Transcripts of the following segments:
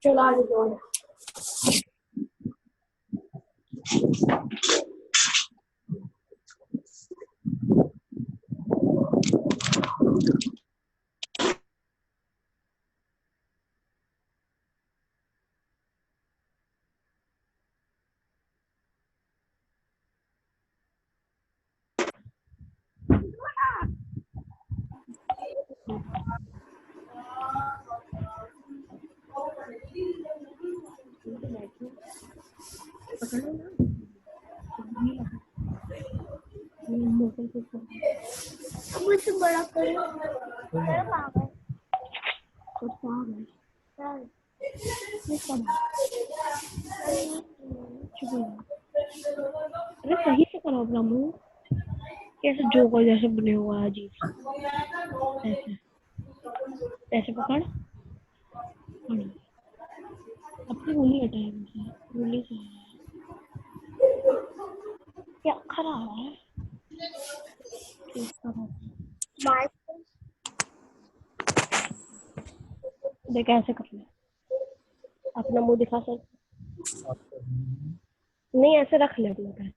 चला दो। मुझसे बड़ा करो। अरे सही से करो अपना मुंह, कैसे जोकर जैसे बने हुआ है अजीब सा। ऐसे ऐसे पकड़, अपनी उंगली हटाए मुझे, उंगली से क्या खराब है। देख ऐसे कर ले, अपना मुंह दिखा सक नहीं, ऐसे रख ले अपना पैर।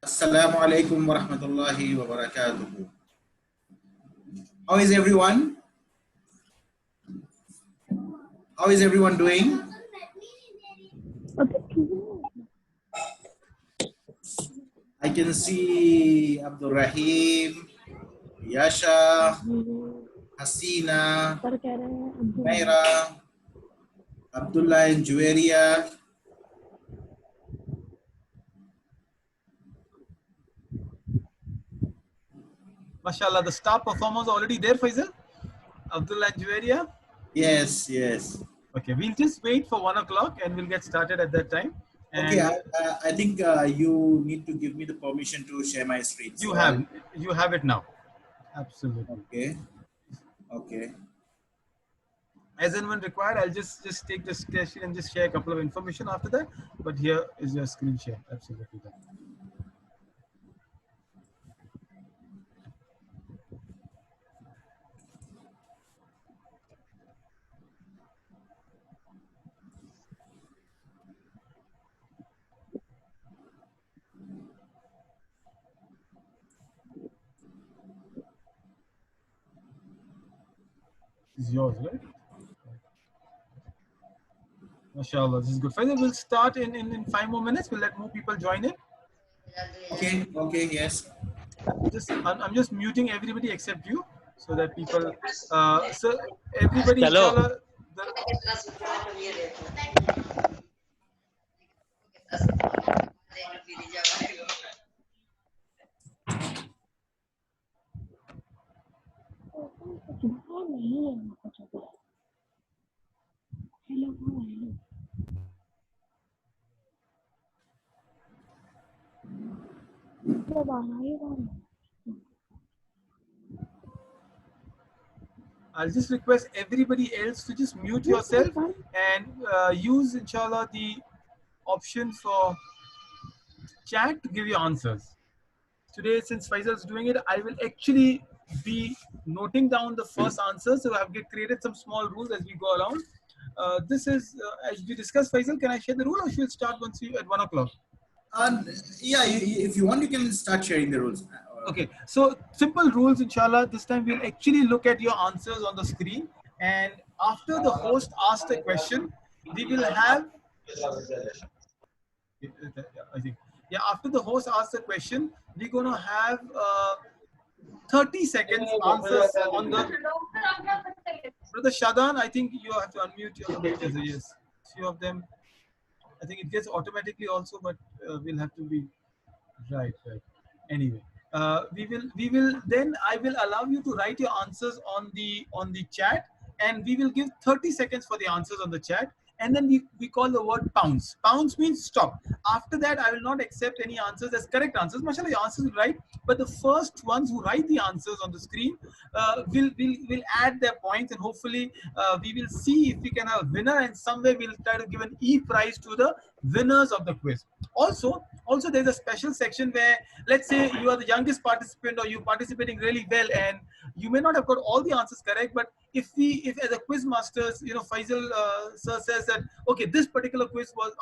Assalamu alaikum wa rahmatullahi wa barakatuh. How is everyone? How is everyone doing? I can see Abdul Rahim, Yasha, Hasina, Naira, Abdullah and Juwaria. MashaAllah, the star performers are already there, Faisal? Abdullah and Juwaria? Yes, yes. Okay, we'll just wait for 1 o'clock and we'll get started at that time. And okay, I think you need to give me the permission to share my screen. You have it now. Absolutely. Okay. Okay. As and when required, I'll just take the screen and just share a couple of information after that. But here is your screen share. Absolutely. Is yours, right? MashaAllah, this is good. Faisal, we'll start in 5 more minutes. We'll let more people join in. Okay, okay, yes. I'm just muting everybody except you so that people, so everybody, Hello. inshallah, I'll just request everybody else to just mute yourself and use, inshallah, the option for chat to give you answers. Today, since Faisal is doing it, I will actually be noting down the first answers. So I've created some small rules as we go along. This is, as we discussed, Faisal, can I share the rule or should we start once we at 1 o'clock? Yeah, if you want, you can start sharing the rules. Okay, so simple rules, inshallah. This time we'll actually look at your answers on the screen. And after the host asks a question, we will have, I think, yeah, after the host asks a question, we're going to have 30 seconds answers on the, Brother Shadan, I think you have to unmute your, yes, few of them. I think it gets automatically also, but we'll have to be, right. Anyway. We will then I will allow you to write your answers on the chat, and we will give 30 seconds for the answers on the chat, and then we call the word pounds. Pounds means stop. After that, I will not accept any answers as correct answers. Mashallah, your answers will right, but the first ones who write the answers on the screen will add their points, and hopefully we will see if we can have a winner, and somewhere we'll try to give an E prize to the winners of the quiz. Also there's a special section where, let's say you are the youngest participant or you're participating really well and you may not have got all the answers correct, but if as a quiz masters, Faisal sir says that okay, this particular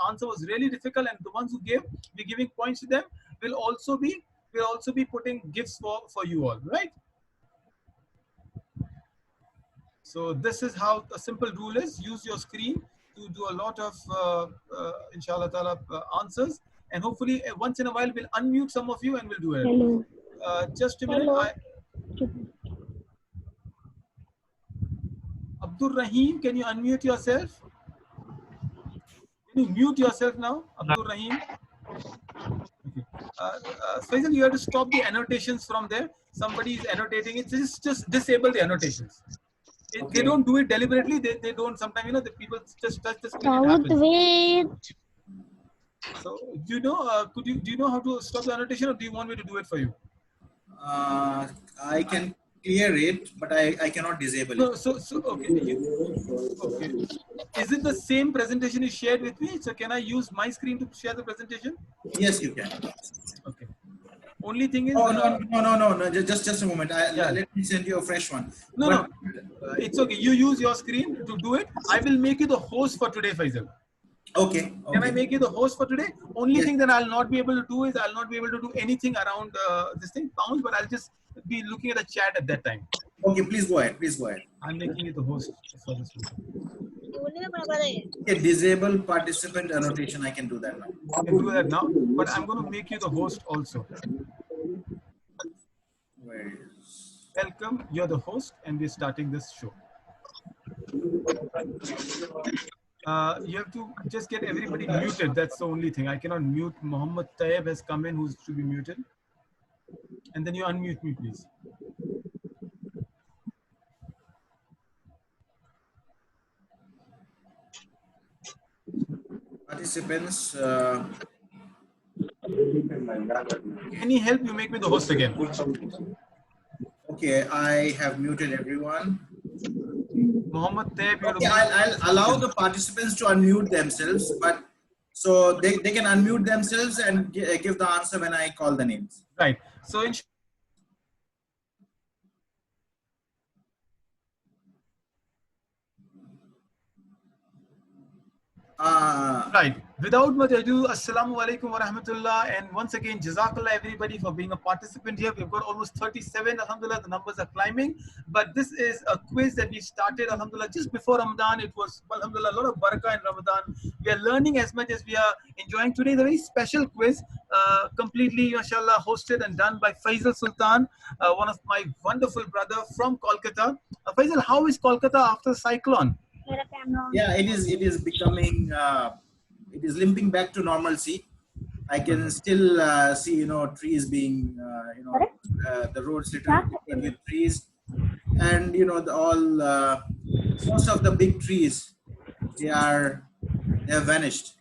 answer was really difficult, and the ones who gave, we're giving points to them, will also be putting gifts for you all, right? So this is how a simple rule is. Use your screen to do a lot of inshallah ta'ala answers, and hopefully once in a while we'll unmute some of you and we'll do it. Hello. Just a minute. Hello. Abdul Rahim, can you unmute yourself? Can you mute yourself now, Abdul Rahim? Okay. Faisal, you have to stop the annotations from there. Somebody is annotating it. Just disable the annotations. Okay. They don't do it deliberately. They don't. Sometimes the people just touch the screen. It happens. So do you know? Do you know how to stop the annotation, or do you want me to do it for you? I can clear it, but I cannot disable No. it. So okay. Okay. Is it the same presentation you shared with me? So can I use my screen to share the presentation? Yes, you can. Okay. Only thing is. Oh no. Just a moment. Yeah. Let me send you a fresh one. No. It's okay. You use your screen to do it. I will make you the host for today, Faisal. Okay. Can I make you the host for today? Only Yes. thing that I'll not be able to do is I'll not be able to do anything around this thing, pounds, but I'll just be looking at the chat at that time. Okay, please go ahead. I'm making you the host for this one. Okay, disable participant annotation. I can do that now. You can do that now, but I'm going to make you the host also. Where is? Welcome, you're the host, and we're starting this show. You have to just get everybody muted. That's the only thing. I cannot mute. Muhammad Tayyib has come in, who should be muted. And then you unmute me, please. Participants. Any help? You make me the host again. Okay, I have muted everyone. Muhammad Tayyib, Okay, I'll allow the participants to unmute themselves, but so they can unmute themselves and give the answer when I call the names. Right. So right. Without much ado, Assalamu alaikum wa rahmatullah. And once again, Jazakallah everybody for being a participant here. We've got almost 37, alhamdulillah, the numbers are climbing. But this is a quiz that we started, alhamdulillah, just before Ramadan. It was, alhamdulillah, a lot of barakah in Ramadan. We are learning as much as we are enjoying. Today is a very special quiz, completely, mashallah, hosted and done by Faisal Sultan, one of my wonderful brother from Kolkata. Faisal, how is Kolkata after cyclone? Yeah, it is becoming, it is limping back to normalcy. I can still see, trees being, the roads littered with trees, and most of the big trees, they have vanished.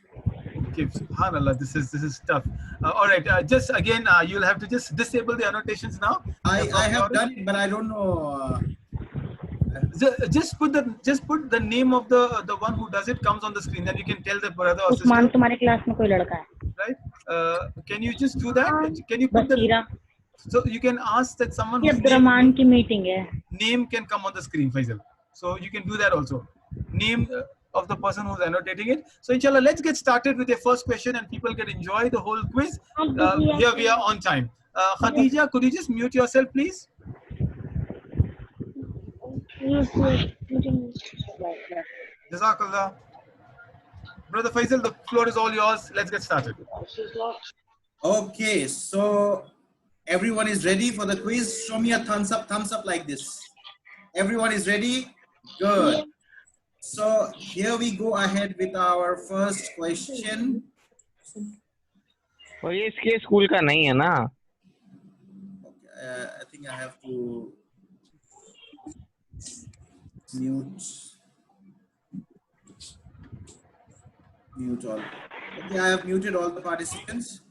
Okay, subhanallah, this is tough. All right, just again, you'll have to just disable the annotations now. I have done it, but I don't know. Just put the name of the one who does it comes on the screen. Then you can tell the brother or sister. Usman तुम्हारे class में कोई लड़का है? Right? Can you just do that? Can you put the? So you can ask that someone whose Abdurrahman की meeting है. Name can come on the screen, Faisal. So you can do that also. Name of the person who's annotating it. So inshallah, let's get started with your first question, and people can enjoy the whole quiz. Here we are on time. Khadija, could you just mute yourself, please? Jazakallah. Brother Faisal, the floor is all yours. Let's get started. Okay, so everyone is ready for the quiz. Show me a thumbs up like this. Everyone is ready? Good. So here we go ahead with our first question. और ये इसके school का नहीं है ना? I think I have to mute. Mute all. Okay, I have muted all the participants.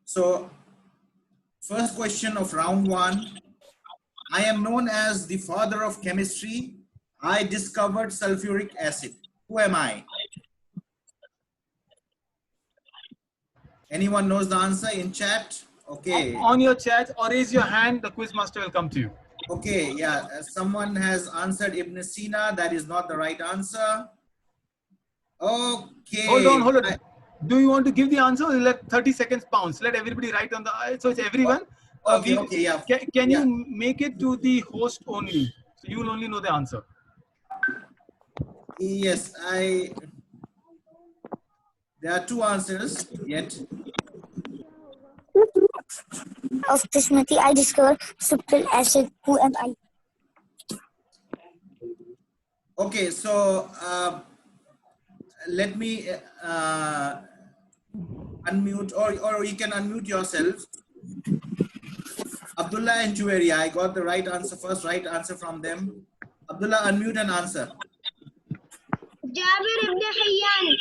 So, first question of round 1. I am known as the father of chemistry. I discovered sulfuric acid. Who am I? Anyone knows the answer in chat? Okay. On your chat or raise your hand, the quiz master will come to you. Okay, yeah. Someone has answered Ibn Sina. That is not the right answer. Okay. Hold on. Do you want to give the answer or let 30 seconds bounce? Let everybody write on the, so it's everyone. Okay, yeah. Can you make it to the host only? So you will only know the answer. Yes, there are 2 answers yet. Of Krishmati, I discovered sulfuric acid. Who am I? Okay, so let me unmute, or you can unmute yourself. Abdullah and Juwaria, I got the right answer first, right answer from them. Abdullah, unmute and answer. Jabir ibn Hayyan.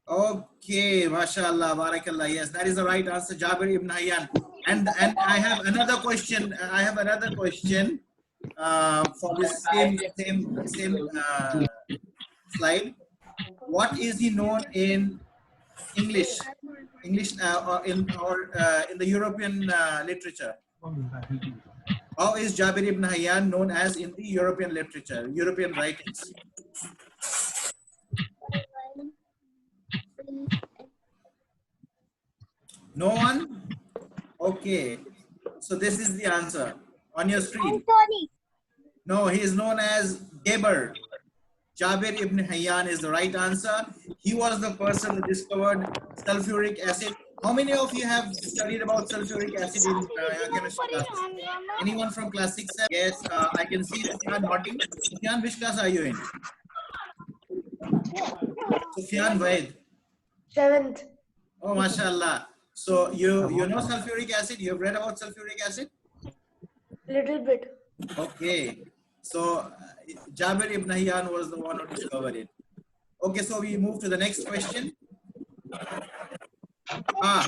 Okay, mashallah, barakallah. Yes, that is the right answer, Jabir ibn Hayyan. And I have another question. For this same slide. What is he known in English, or in the European literature? How is Jabir ibn Hayyan known as in the European literature, European writings? No one? Okay. So this is the answer on your screen. No, he is known as Geber. Jabir ibn Hayyan is the right answer. He was the person who discovered sulfuric acid. How many of you have studied about sulfuric acid in chemistry classes? Anyone from class 6? Yes, I can see Sufyan nodding. Sufyan, which class are you in? Sufyan Vaid. 7th. Oh, mashallah. So you know sulfuric acid? You've read about sulfuric acid? Little bit. Okay. So Jabir ibn Hayyan was the one who discovered it. Okay, so we move to the next question.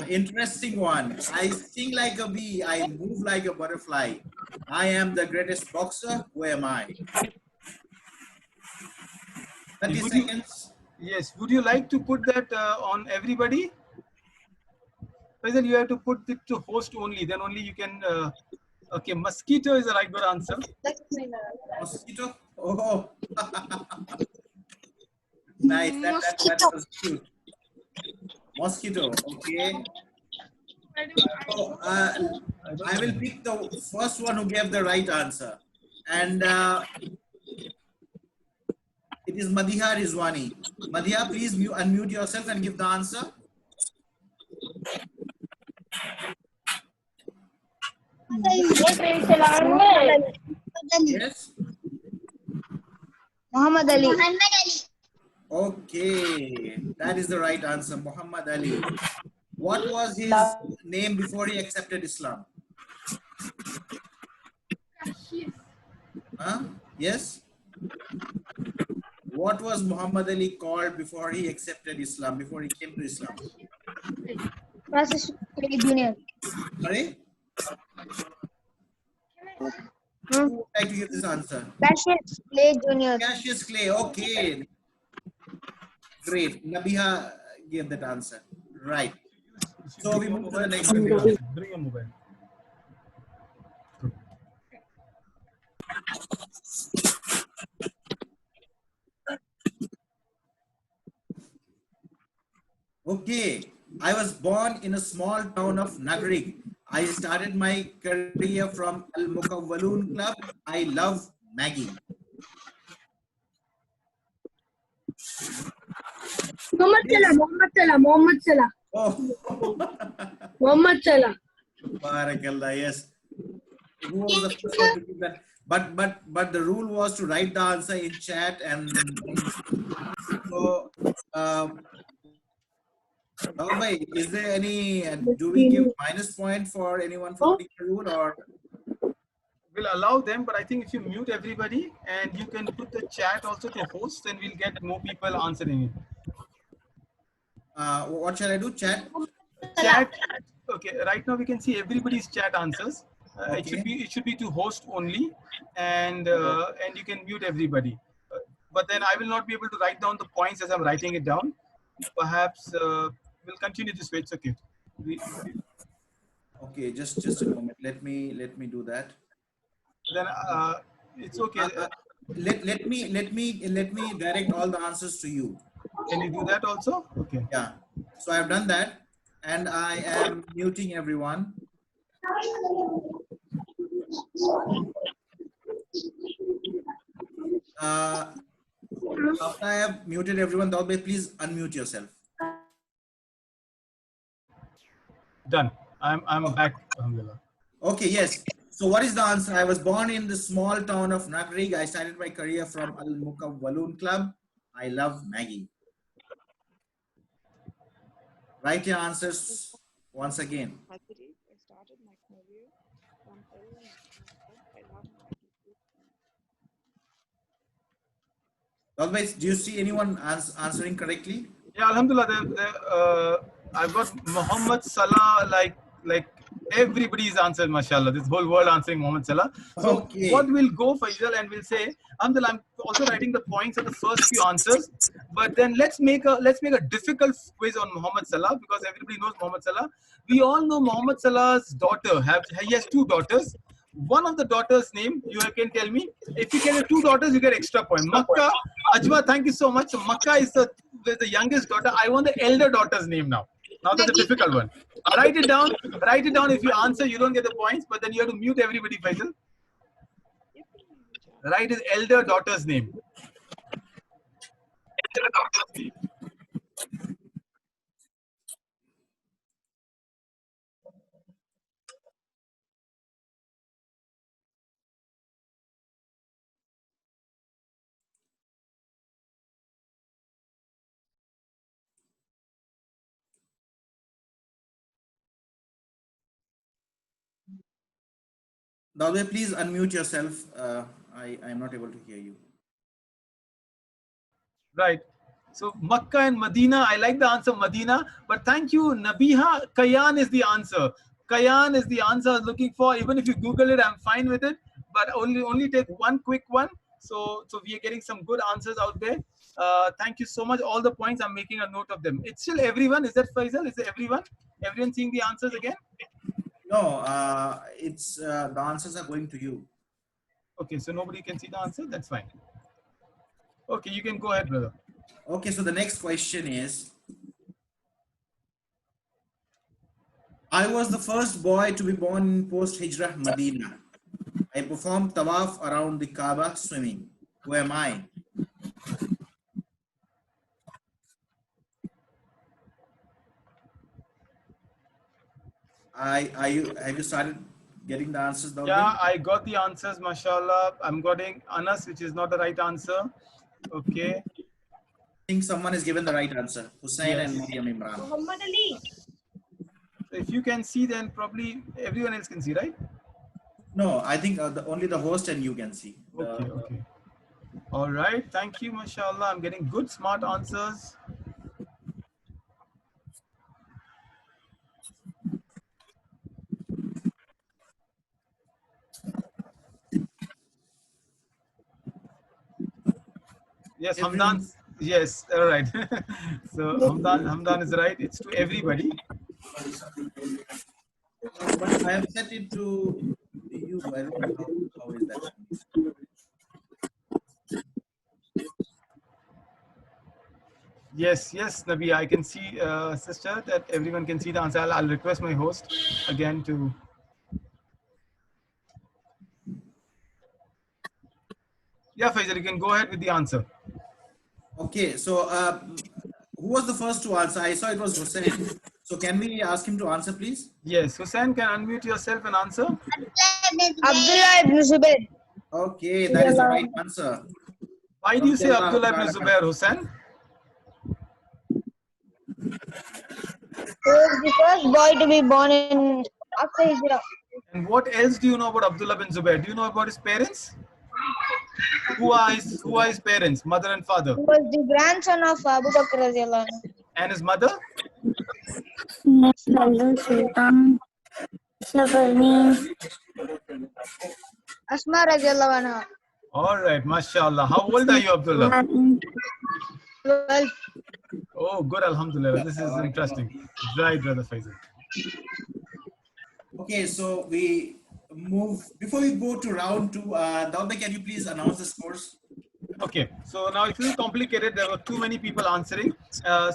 Interesting one. I sing like a bee, I move like a butterfly. I am the greatest boxer. Who am I? 30 seconds. Yes. Would you like to put that on everybody? Faisal, you have to put it to host only. Then only you can. Okay, mosquito is the right good answer. Mosquito? Oh. Nice. That was cute. Mosquito. Okay. So, I will pick the first one who gave the right answer. And it is Madiha Rizwani. Madiha, please unmute yourself and give the answer. Yes. Muhammad Ali. Okay, that is the right answer, Muhammad Ali. What was his name before he accepted Islam? Yes. What was Muhammad Ali called before he accepted Islam, before he came to Islam? Francis Clay Jr. Sorry? Who would like to give this answer? Cassius Clay Jr. Cassius Clay, okay. Great. Nabiha gave that answer. Right. So we move to the next question. Bring a mobile. Okay. I was born in a small town of Nagrik. I started my career from Al Mukawwalun Club. I love Maggie. Muhammad Salah. Oh. Muhammad Salah. Barakallah, yes. Who was the first one to do that? But the rule was to write the answer in chat, and so is there any, do we give minus point for anyone following the rule, or We'll allow them, but I think if you mute everybody and you can put the chat also to host, then we'll get more people answering it. What shall I do? Chat? Chat. Okay, right now we can see everybody's chat answers. Okay. It should be to host only, and you can mute everybody. But then I will not be able to write down the points as I'm writing it down. Perhaps we'll continue this way. It's okay. Okay, just a moment. Let me do that. Then it's okay. Let me direct all the answers to you. Can you do that also? Okay. Yeah. So I've done that, and I am muting everyone. After I have muted everyone, Daud, please unmute yourself. Done. I'm back. Alhamdulillah. Okay, yes. So what is the answer? I was born in the small town of Nagrig. I started my career from Al Mukawwalun Club. I love Maggie. Write your answers once again. I started my career from I love Always, do you see anyone answering correctly? Yeah, Alhamdulillah. I've got Muhammad Salah, like everybody's answered, mashallah. This whole world answering Muhammad Salah. So Okay. what we'll go, Faisal, and we'll say, Alhamdulillah, I'm also writing the points of the first few answers. But then let's make a difficult quiz on Muhammad Salah, because everybody knows Muhammad Salah. We all know Muhammad Salah's daughter. He has two daughters. One of the daughters' name, you can tell me. If you get 2 daughters, you get extra point. Makkah, Ajwa, thank you so much. So Makkah is the youngest daughter. I want the elder daughter's name now. Now that's a difficult one. Write it down. Write it down. If you answer, you don't get the points, but then you have to mute everybody, Faisal. Write his elder daughter's name. Daud, please unmute yourself. I'm not able to hear you. Right. So Makkah and Medina, I like the answer Medina, but thank you, Nabiha. Kayan is the answer. Kayan is the answer I was looking for. Even if you Google it, I'm fine with it, but only take one quick one. So we are getting some good answers out there. Thank you so much. All the points, I'm making a note of them. It's still everyone. Is that Faisal? Is it everyone? Everyone seeing the answers again? No, it's the answers are going to you. Okay, so nobody can see the answer. That's fine. Okay, you can go ahead, brother. Okay, so the next question is, I was the first boy to be born in post-Hijrah Medina. I performed tawaf around the Kaaba swimming. Who am I? Have you started getting the answers now? Yeah, I got the answers, mashallah. I'm getting Anas, which is not the right answer. Okay. I think someone has given the right answer. Hussein Yes. and Maryam Imran. Muhammad Ali. So if you can see, then probably everyone else can see, right? No, I think only the host and you can see. Okay, okay. All right. Thank you, mashallah. I'm getting good, smart answers. Yes, Hamdan. Yes, all right. So Hamdan is right. It's to everybody. But I have set it to you. I don't know how is that. Yes, yes, Nabi, I can see, sister, that everyone can see the answer. I'll request my host again to. Yeah, Faisal, you can go ahead with the answer. Okay, so who was the first to answer? I saw it was Hussein. So can we ask him to answer, please? Yes, Hussein, can unmute yourself and answer. Abdullah ibn Zubair. Okay, that is the right answer. Why do you say Abdullah ibn Zubair, Hussein? He was the first boy to be born in after Hijrah. And what else do you know about Abdullah bin Zubair? Do you know about his parents? Who are his parents, mother and father? He was the grandson of Abu Bakr radiallahu anhu. And his mother? Sultan Sabarni. Asma radiallahu anha. All right, mashallah. How old are you, Abdullah? 12. Oh, good, alhamdulillah. This is interesting. Right, brother Faisal. Okay, so we move, before we go to round 2, Daud, can you please announce the scores? Okay, so now it's a little complicated. There were too many people answering.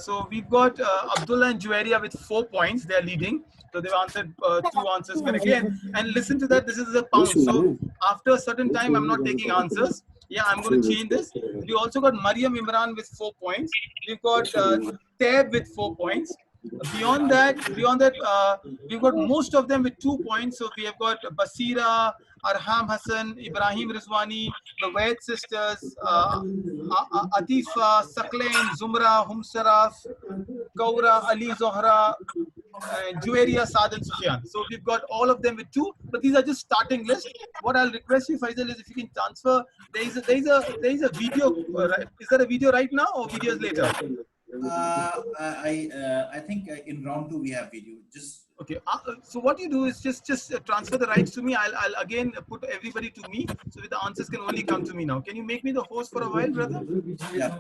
So we've got Abdullah and Juwairia with 4 points. They're leading. So they've answered 2 answers correctly. And listen to that, this is a pound. So after a certain time, I'm not taking answers. Yeah, I'm going to change this. We also got Mariam Imran with 4 points. We've got Taib with 4 points. Beyond that, we've got most of them with 2 points. So we have got Basira, Arham Hassan, Ibrahim Rizwani, the Waid sisters, Atifa, Saklain, Zumra, Humsaraf, Kaura, Ali Zohra, Juwairia, Saad and Sufyan. So we've got all of them with 2, but these are just starting list. What I'll request you, Faisal, is if you can transfer. There is a video. Is there a video right now or videos later? I think in round 2 we have video. Just okay. So what you do is just transfer the rights to me. I'll again put everybody to me, so that the answers can only come to me now. Can you make me the host for a while, brother? yeah.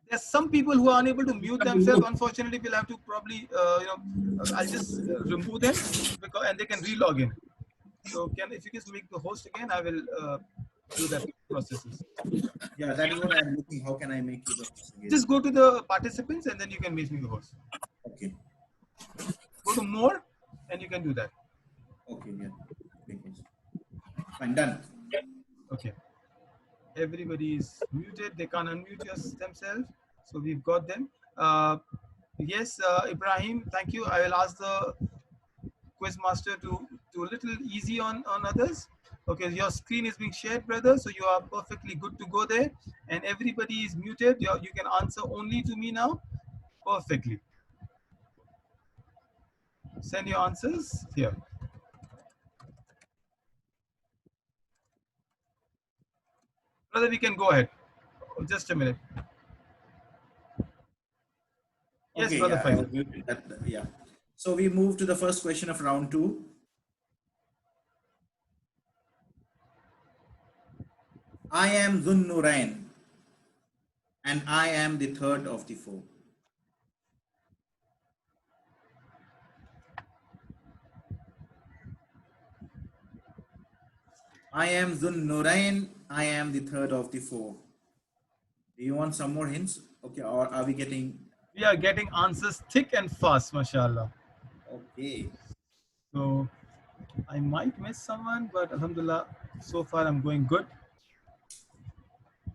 There's some people who are unable to mute themselves. Unfortunately, we'll have to probably I'll just remove them and they can re-log in. So if you can make the host again, I will do that processes. Yeah, that is what I'm looking. How can I make you the host again? Just go to the participants and then you can make me the host. Okay. Go to more and you can do that. Okay, yeah. Fine, done. Okay. Everybody is muted. They can't unmute themselves. So we've got them. Yes, Ibrahim, thank you. I will ask the quiz master to a little easy on others. Okay, your screen is being shared, brother, so you are perfectly good to go there. And everybody is muted. You can answer only to me now. Perfectly. Send your answers here. Brother, we can go ahead. Just a minute. Yes, Okay, brother Faisal. Yeah. So we move to the first question of round 2. I am Dhun Nurain, and I am the third of the 4. I am Dhun Nurain, I am the third of the 4. Do you want some more hints? Okay, or are we getting... We are getting answers thick and fast, mashallah. Okay. So I might miss someone, but alhamdulillah, so far I'm going good.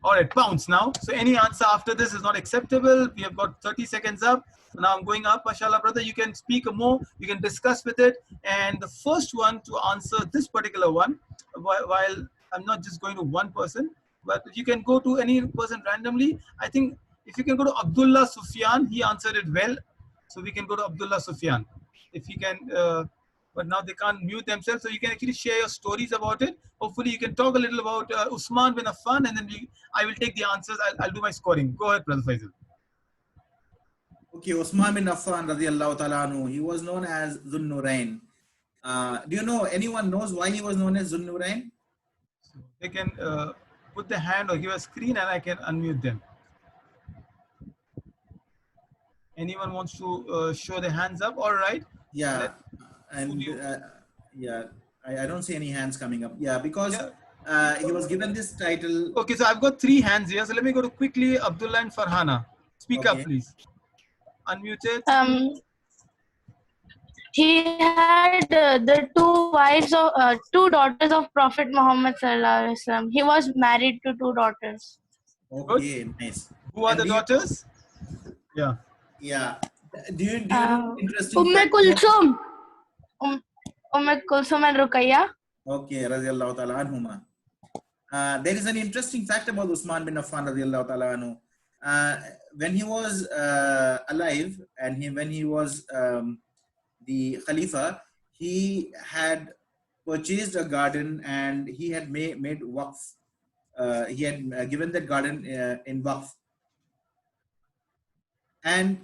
All right, pounce now. So any answer after this is not acceptable. We have got 30 seconds up. Now I'm going up, mashallah, brother. You can speak more, you can discuss with it. And the first one to answer this particular one, while I'm not just going to one person, but you can go to any person randomly. I think if you can go to Abdullah Sufyan, he answered it well. So we can go to Abdullah Sufyan. If he can, but now they can't mute themselves. So you can actually share your stories about it. Hopefully you can talk a little about Usman bin Affan, and then I will take the answers. I'll do my scoring. Go ahead, brother Faisal. Okay, Usman bin Affan radiallahu ta'ala anhu, he was known as Dhun Nurain. Do you know, anyone knows why he was known as Dhun Nurain? They can put the hand or give a screen and I can unmute them. Anyone wants to show their hands up? All right. Yeah, and yeah, I don't see any hands coming up. Yeah, because he was given this title. Okay, so I've got 3 hands here. So let me go to quickly Abdullah and Farhana. Speak up, please. Unmuted. He had the 2 wives of 2 daughters of Prophet Muhammad sallallahu alaihi wasallam. He was married to 2 daughters. Okay, nice. Who are the daughters? Yeah. Yeah. Do you know interesting? Kulsum. Kulsum and Ruqayya. Okay, radiallahu ta'ala anhuma. There is an interesting fact about Usman bin Affan radiallahu ta'ala anhu. when he was alive and when he was the Khalifa, he had purchased a garden and he had made waqf. He had given that garden in waqf. And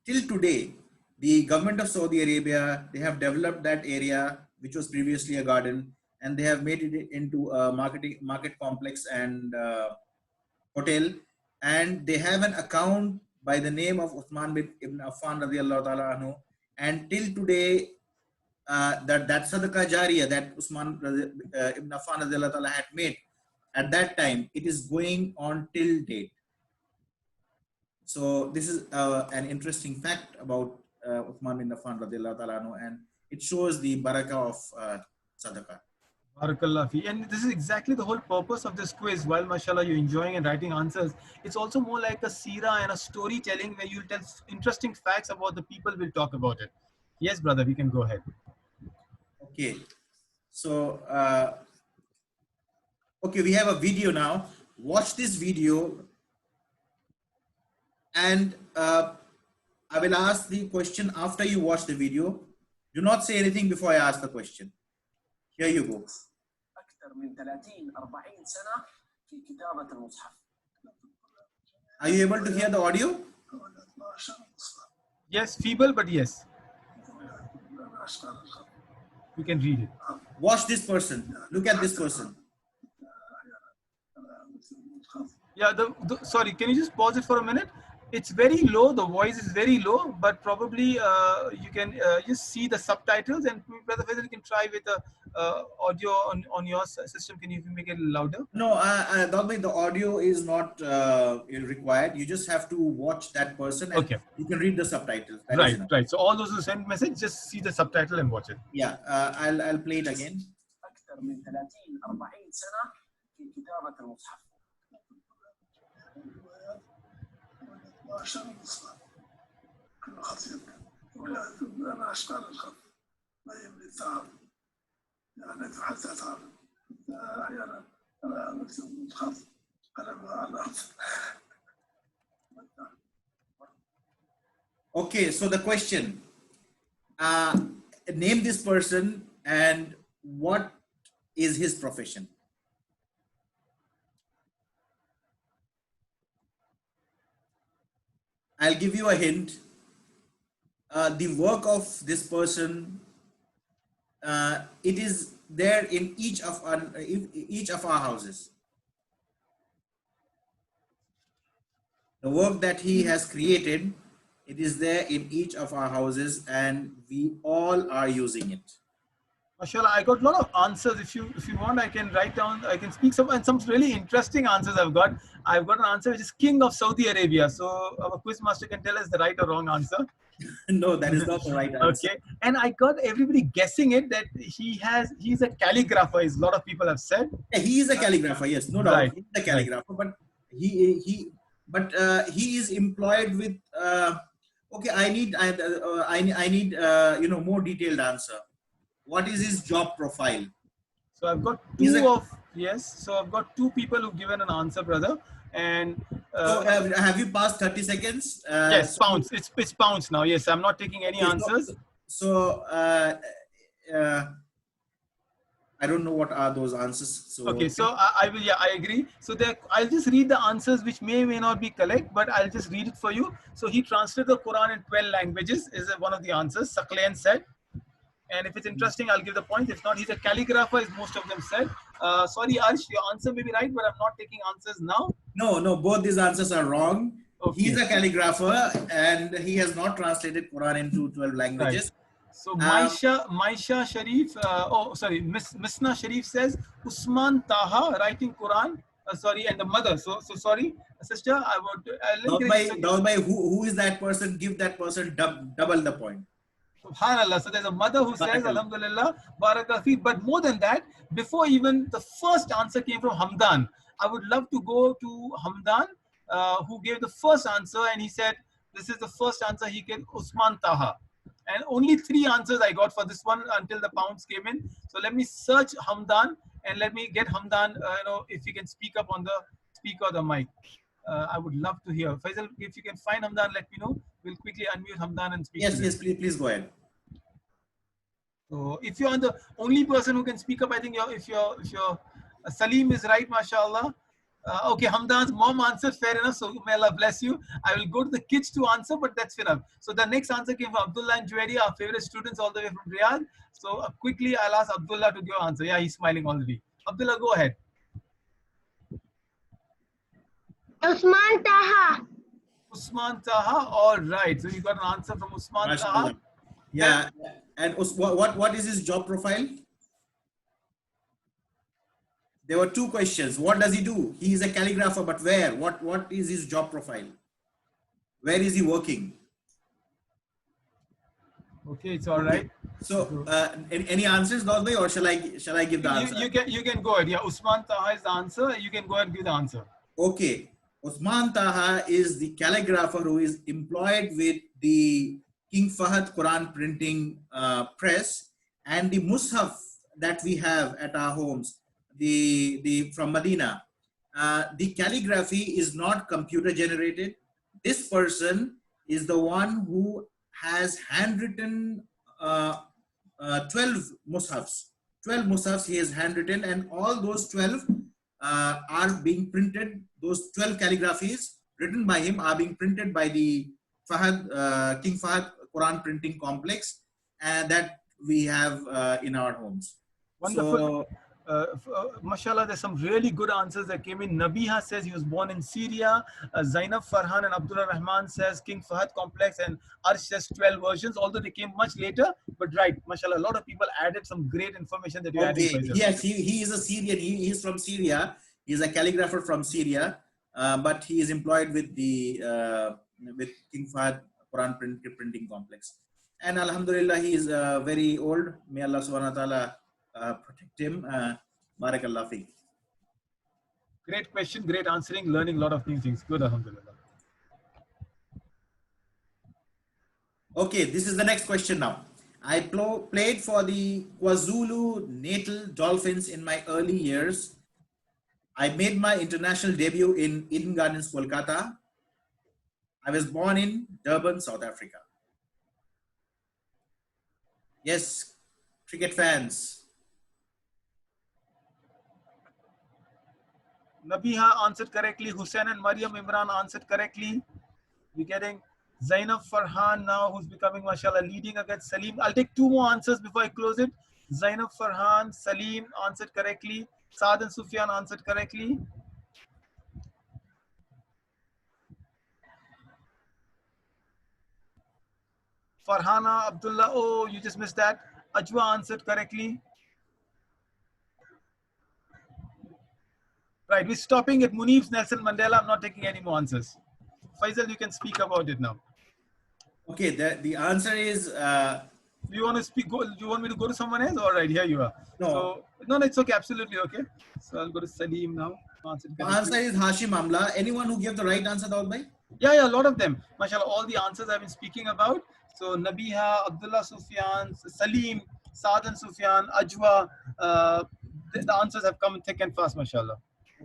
till today, the government of Saudi Arabia, they have developed that area, which was previously a garden, and they have made it into a market complex and hotel. And they have an account by the name of Uthman ibn Affan radiallahu ta'ala anhu. And till today, that Sadaqah Jariyah that Usman ibn Affan radiallahu ta'ala had made at that time, it is going on till date. So this is an interesting fact about Uthman bin Affan radiallahu ta'ala anhu, and it shows the barakah of sadaqah. Barakallah fi. And this is exactly the whole purpose of this quiz. While mashallah you're enjoying and writing answers, it's also more like a seerah and a storytelling where you'll tell interesting facts about the people. We'll talk about it. Yes, brother, we can go ahead. Okay, so okay, we have a video now. Watch this video, and I will ask the question after you watch the video. Do not say anything before I ask the question. Here you go. Are you able to hear the audio? Yes, feeble, but yes. We can read it. Watch this person. Look at this person. Yeah, sorry, can you just pause it for a minute? It's very low, the voice is very low, but probably you can just see the subtitles, and Brother Faisal, you can try with the audio on your system. Can you make it louder? No, the audio is not required. You just have to watch that person and okay. You can read the subtitles. That right, right. So all those who send message, just see the subtitle and watch it. Yeah, I'll play it again. وأشار الإصلاح كل خطيئة أنا أشكال الخط ما يملي التعب يعني حتى تعب أحيانا أنا أكتب الخط على الأرض. Okay, so the question, name this person and what is his profession? I'll give you a hint. The work of this person, it is there in each of our houses. The work that he has created, it is there in each of our houses, and we all are using it. Mashallah, I got a lot of answers. If you want, I can write down, I can speak some really interesting answers I've got. I've got an answer which is King of Saudi Arabia. So our quiz master can tell us the right or wrong answer. No, that is not the right answer. Okay. And I got everybody guessing it that he's a calligrapher, as a lot of people have said. Yeah, he is a calligrapher, yes, no doubt. Right. He's a calligrapher, but he is employed with okay, I need more detailed answer. What is his job profile? So I've got so I've got two people who've given an answer, brother. And so have you passed 30 seconds? Yes, pounds. It's pounds now. Yes, I'm not taking any answers. So I don't know what are those answers. So okay, so I will. Yeah, I agree. So I'll just read the answers, which may not be correct, but I'll just read it for you. So he translated the Quran in 12 languages. Is one of the answers. Saqlain said. And if it's interesting, I'll give the point. If not, he's a calligrapher, as most of them said. Sorry, Arsh, your answer may be right, but I'm not taking answers now. No, both these answers are wrong. Okay. He's a calligrapher, and he has not translated Quran into 12 languages. Right. So Maisha Sharif, Misna Sharif says, Usman Taha writing Quran. And the mother. So sorry, sister. Daud who is that person? Give that person double the point. SubhanAllah. So there's a mother who says, Alhamdulillah, Barakallah. But more than that, before even the first answer came from Hamdan, I would love to go to Hamdan, who gave the first answer, and he said, this is the first answer he gave, Usman Taha. And only 3 answers I got for this one until the pounds came in. So let me search Hamdan, and let me get Hamdan, if he can speak up on the speaker or the mic. I would love to hear. Faisal, if you can find Hamdan, let me know. We'll quickly unmute Hamdan and speak Yes, to yes, him. please go ahead. So if you're the only person who can speak up, I think if your Salim is right, mashallah. Okay, Hamdan's mom answered, fair enough. So may Allah bless you. I will go to the kids to answer, but that's enough. So the next answer came from Abdullah and Juwairi, our favorite students all the way from Riyadh. So quickly, I'll ask Abdullah to give answer. Yeah, he's smiling already. Abdullah, go ahead. Usman Taha. Usman Taha. All right. So you got an answer from Usman Mashallah. Taha. Yeah, and what is his job profile? There were two questions. What does he do? He is a calligrapher, but where? What is his job profile? Where is he working? Okay, it's all right. So, any answers, Dalbhai, or shall I give the answer? You can go ahead. Yeah, Usman Taha is the answer. You can go ahead and give the answer. Okay, Usman Taha is the calligrapher who is employed with the King Fahd Quran printing press and the Mushaf that we have at our homes, the from Medina. The calligraphy is not computer generated. This person is the one who has handwritten 12 mushafs. 12 mushafs he has handwritten, and all those 12 are being printed. Those 12 calligraphies written by him are being printed by the King Fahd Quran printing complex, and that we have in our homes. Wonderful. So, Mashallah, there's some really good answers that came in. Nabiha says he was born in Syria. Zainab Farhan and Abdullah Rahman says King Fahd complex, and Arsh says 12 versions, although they came much later. But right, Mashallah, a lot of people added some great information that you added. Yes, he is a Syrian. He is from Syria. He is a calligrapher from Syria, but he is employed with the with King Fahd Quran printing complex. And Alhamdulillah, he is very old. May Allah subhanahu wa ta'ala protect him. Barakallah fi. Great question, great answering, learning a lot of new things. Good, Alhamdulillah. Okay, this is the next question now. I played for the KwaZulu-Natal Dolphins in my early years. I made my international debut in Eden Gardens, Kolkata. I was born in Durban, South Africa. Yes, cricket fans. Nabiha answered correctly. Hussein and Mariam Imran answered correctly. We're getting Zainab Farhan now, who's becoming, mashallah, leading against Salim. I'll take two more answers before I close it. Zainab Farhan, Salim answered correctly. Saad and Sufyan answered correctly. Farhana, Abdullah, oh, you just missed that. Ajwa answered correctly. Right, we're stopping at Munif's Nelson Mandela. I'm not taking any more answers. Faisal, you can speak about it now. Okay, the answer is. Do you want to speak? Do you want me to go to someone else? All right, here you are. No. So, no, it's okay, absolutely okay. So I'll go to Salim now. The answer is Hashim Amla. Anyone who gave the right answer, Daud bhai? Yeah, a lot of them. MashaAllah, all the answers I've been speaking about. So Nabiha, Abdullah Sufyan, Salim, Saad and Sufyan, Ajwa, the answers have come thick and fast, MashaAllah.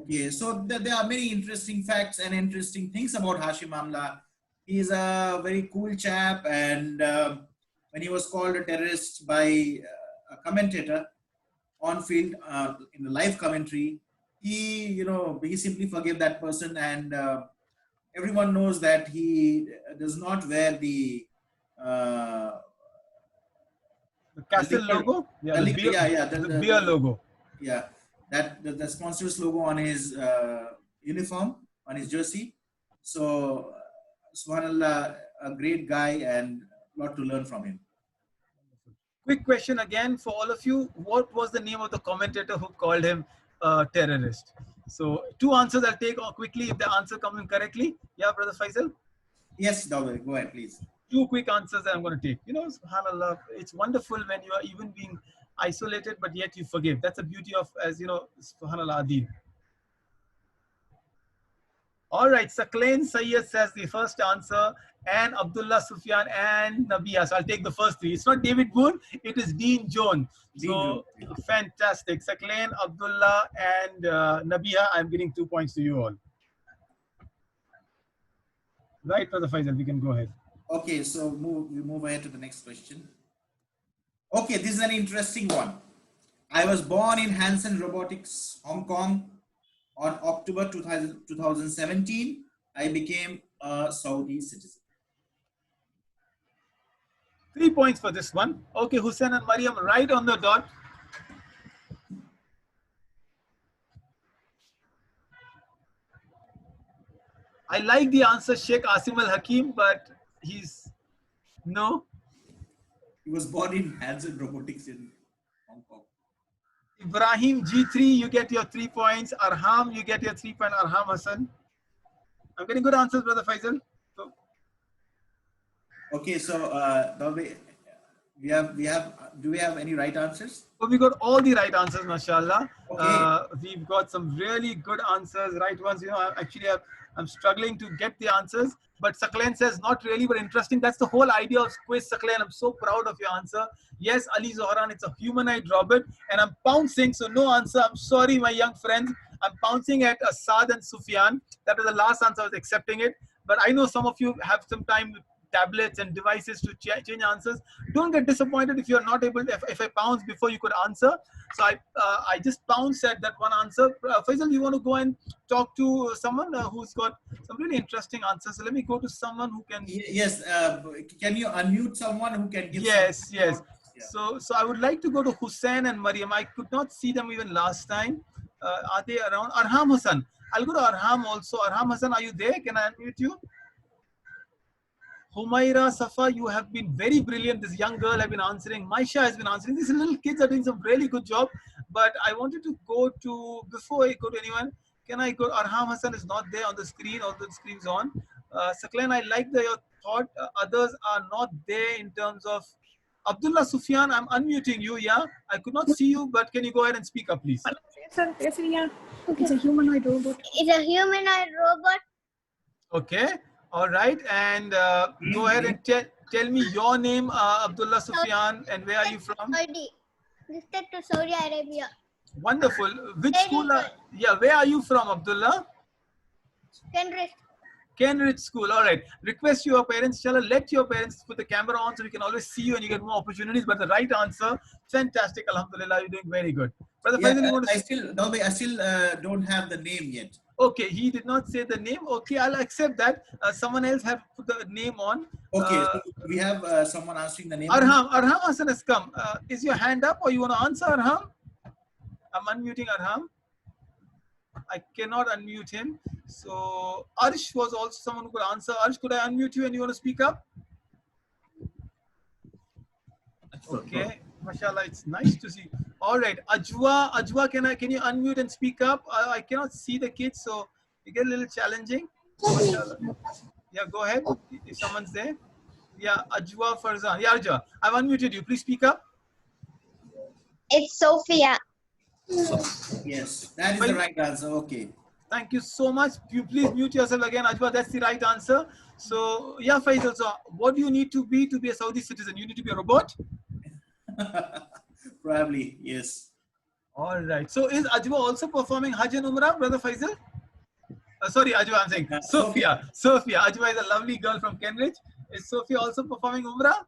Okay, so there are many interesting facts and interesting things about Hashim Amla. He is a very cool chap, and when he was called a terrorist by a commentator on field in the live commentary, he simply forgave that person, and everyone knows that he does not wear the Castle logo? Yeah, the beer logo. Yeah, the sponsor's logo on his uniform, on his jersey. So, subhanallah, a great guy and a lot to learn from him. Quick question again for all of you. What was the name of the commentator who called him a terrorist? So, two answers I'll take quickly if the answer comes in correctly. Yeah, Brother Faisal? Yes, Dawud, go ahead, please. Two quick answers that I'm going to take. SubhanAllah, it's wonderful when you are even being isolated, but yet you forgive. That's the beauty of, as you know, SubhanAllah, Adil. All right, Saklain Sayyed says the first answer, and Abdullah Sufyan and Nabiha. So I'll take the first three. It's not David Boone, it is Dean Jones. So fantastic. Saklain, Abdullah, and Nabiha, I'm giving 2 points to you all. Right, Brother Faisal, we can go ahead. Okay, so we move ahead to the next question. Okay, this is an interesting one. I was born in Hanson Robotics, Hong Kong on October 2017. I became a Saudi citizen. 3 points for this one. Okay, Hussein and Mariam, right on the dot. I like the answer, Sheikh Asim Al Hakim, but he's no. He was born in Hanson Robotics in Hong Kong. Ibrahim G3, you get your 3 points. Arham, you get your 3 points. Arham Hassan. I'm getting good answers, Brother Faisal. So, Okay, so do we have any right answers? so we got all the right answers, mashallah. Okay. We've got some really good answers, right ones. You know, I'm struggling to get the answers, but Saklan says not really, but interesting. That's the whole idea of quiz, Saklan. I'm so proud of your answer. Yes, Ali Zohran, it's a humanoid robot, and I'm pouncing, so no answer. I'm sorry, my young friends. I'm pouncing at Asad and Sufyan. That was the last answer. I was accepting it, but I know some of you have some time with tablets and devices to change answers. Don't get disappointed if you're not able to, if I pounce before you could answer. So I just pounced at that one answer. Faisal, you want to go and talk to someone who's got some really interesting answers. So let me go to someone who can. Yes. Can you unmute someone who can give? Yes, yes. Yeah. So I would like to go to Hussein and Mariam. I could not see them even last time. Are they around? Arham Hassan. I'll go to Arham also. Arham Hassan, are you there? Can I unmute you? Humaira Safa, you have been very brilliant. This young girl have been answering. Maisha has been answering. These little kids are doing some really good job. But I wanted to go to, before I go to anyone, can I go? Arham Hassan is not there on the screen. All the screens on. Saklan, I like your thought. Others are not there in terms of. Abdullah Sufyan, I'm unmuting you. Yeah, I could not see you, but can you go ahead and speak up, please? Yes, yeah. It's a humanoid robot. It's a humanoid robot. Okay. All right, and go ahead and tell me your name, Abdullah Sufyan, and where are you from? Saudi. Listed to Saudi Arabia. Wonderful. Which Very school? good. Yeah, where are you from, Abdullah? Kenris. Kenridge School. All right. Request your parents, inshallah, let your parents put the camera on so we can always see you and you get more opportunities. But the right answer, fantastic. Alhamdulillah, you're doing very good. Brother Faisal, you want to I still don't have the name yet. Okay, he did not say the name. Okay, I'll accept that. Someone else have put the name on. Okay, so we have someone answering the name. Arham Hassan has come. Is your hand up or you want to answer, Arham? I'm unmuting Arham. I cannot unmute him. So Arsh was also someone who could answer. Arsh, could I unmute you and you want to speak up? Okay, mashallah, it's nice to see. All right, Ajwa, can you unmute and speak up? I cannot see the kids, so it get a little challenging. Mashallah. Yeah, go ahead if someone's there. Yeah, Ajwa Farzan. Yeah, Ajwa, I've unmuted you. Please speak up. It's Sophia. Yes, that is the right answer. Okay. Thank you so much. You please mute yourself again, Ajwa. That's the right answer. So, yeah, Faisal. So, what do you need to be a Saudi citizen? You need to be a robot? Probably, yes. All right. So, is Ajwa also performing Hajj and Umrah, Brother Faisal? Sorry, Ajwa, I'm saying Sophia. Sophia. Ajwa is a lovely girl from Cambridge. Is Sophia also performing Umrah?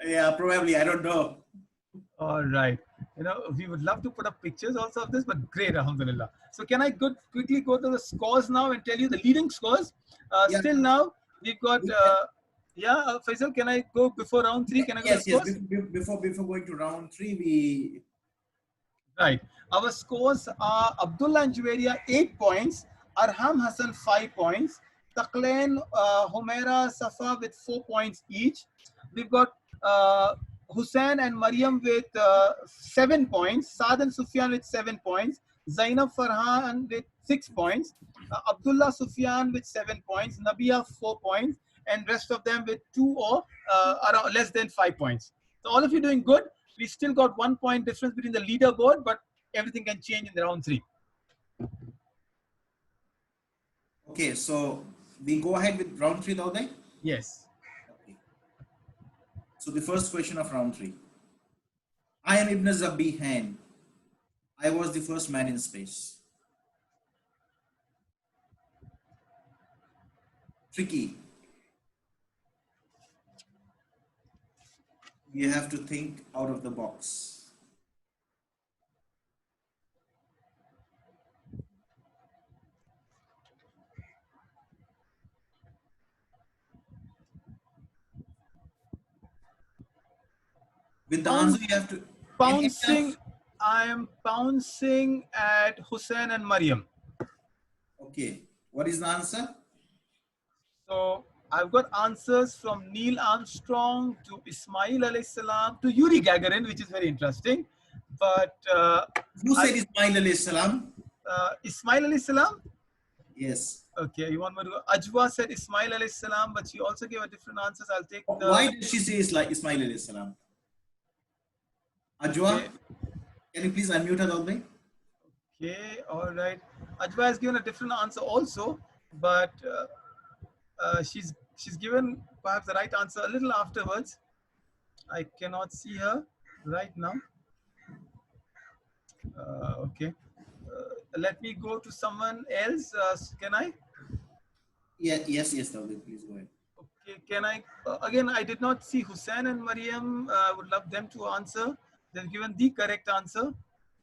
Yeah, probably. I don't know. All right. You know, we would love to put up pictures also of this, but great, alhamdulillah. So can I quickly go to the scores now and tell you the leading scores? Yeah. Still now, we've got, Faisal, can I go before round 3? Can I go to the scores? Before going to round 3, we... Right. Our scores are Abdullah and Juwaria 8 points, Arham Hassan 5 points, Taqlain, Humaira, Safa with 4 points each. We've got Hussein and Mariam with 7 points, Saad and Sufyan with 7 points, Zainab Farhan with 6 points, Abdullah Sufyan with 7 points, Nabia 4 points, and rest of them with 2 or around less than 5 points. So all of you doing good. We still got 1 point difference between the leaderboard, but everything can change in the round 3. Okay, so we go ahead with round 3 now then? Yes. So the first question of round 3. I am Ibn Zabihan. I was the first man in space. tricky. You have to think out of the box. With the answer, you have to Pouncing. I am pouncing at Hussein and Maryam. Okay, what is the answer? So I've got answers from Neil Armstrong to Ismail alayhi salam to Yuri Gagarin, which is very interesting. But Who said Ismail alayhi salam? Ismail alayhi salam? Yes. Okay, you want me to go? Ajwa said Ismail alayhi salam, but she also gave a different answers. I'll take the. Why did she say Ismail alayhi salam? Ajwa, Okay. can you please unmute her, Daud? Okay, all right. Ajwa has given a different answer also, but she's given perhaps the right answer a little afterwards. I cannot see her right now. Okay. Let me go to someone else. Can I? Yeah, yes, Daud, please go ahead. Okay, can I? Again, I did not see Hussein and Maryam. I would love them to answer. They've given the correct answer.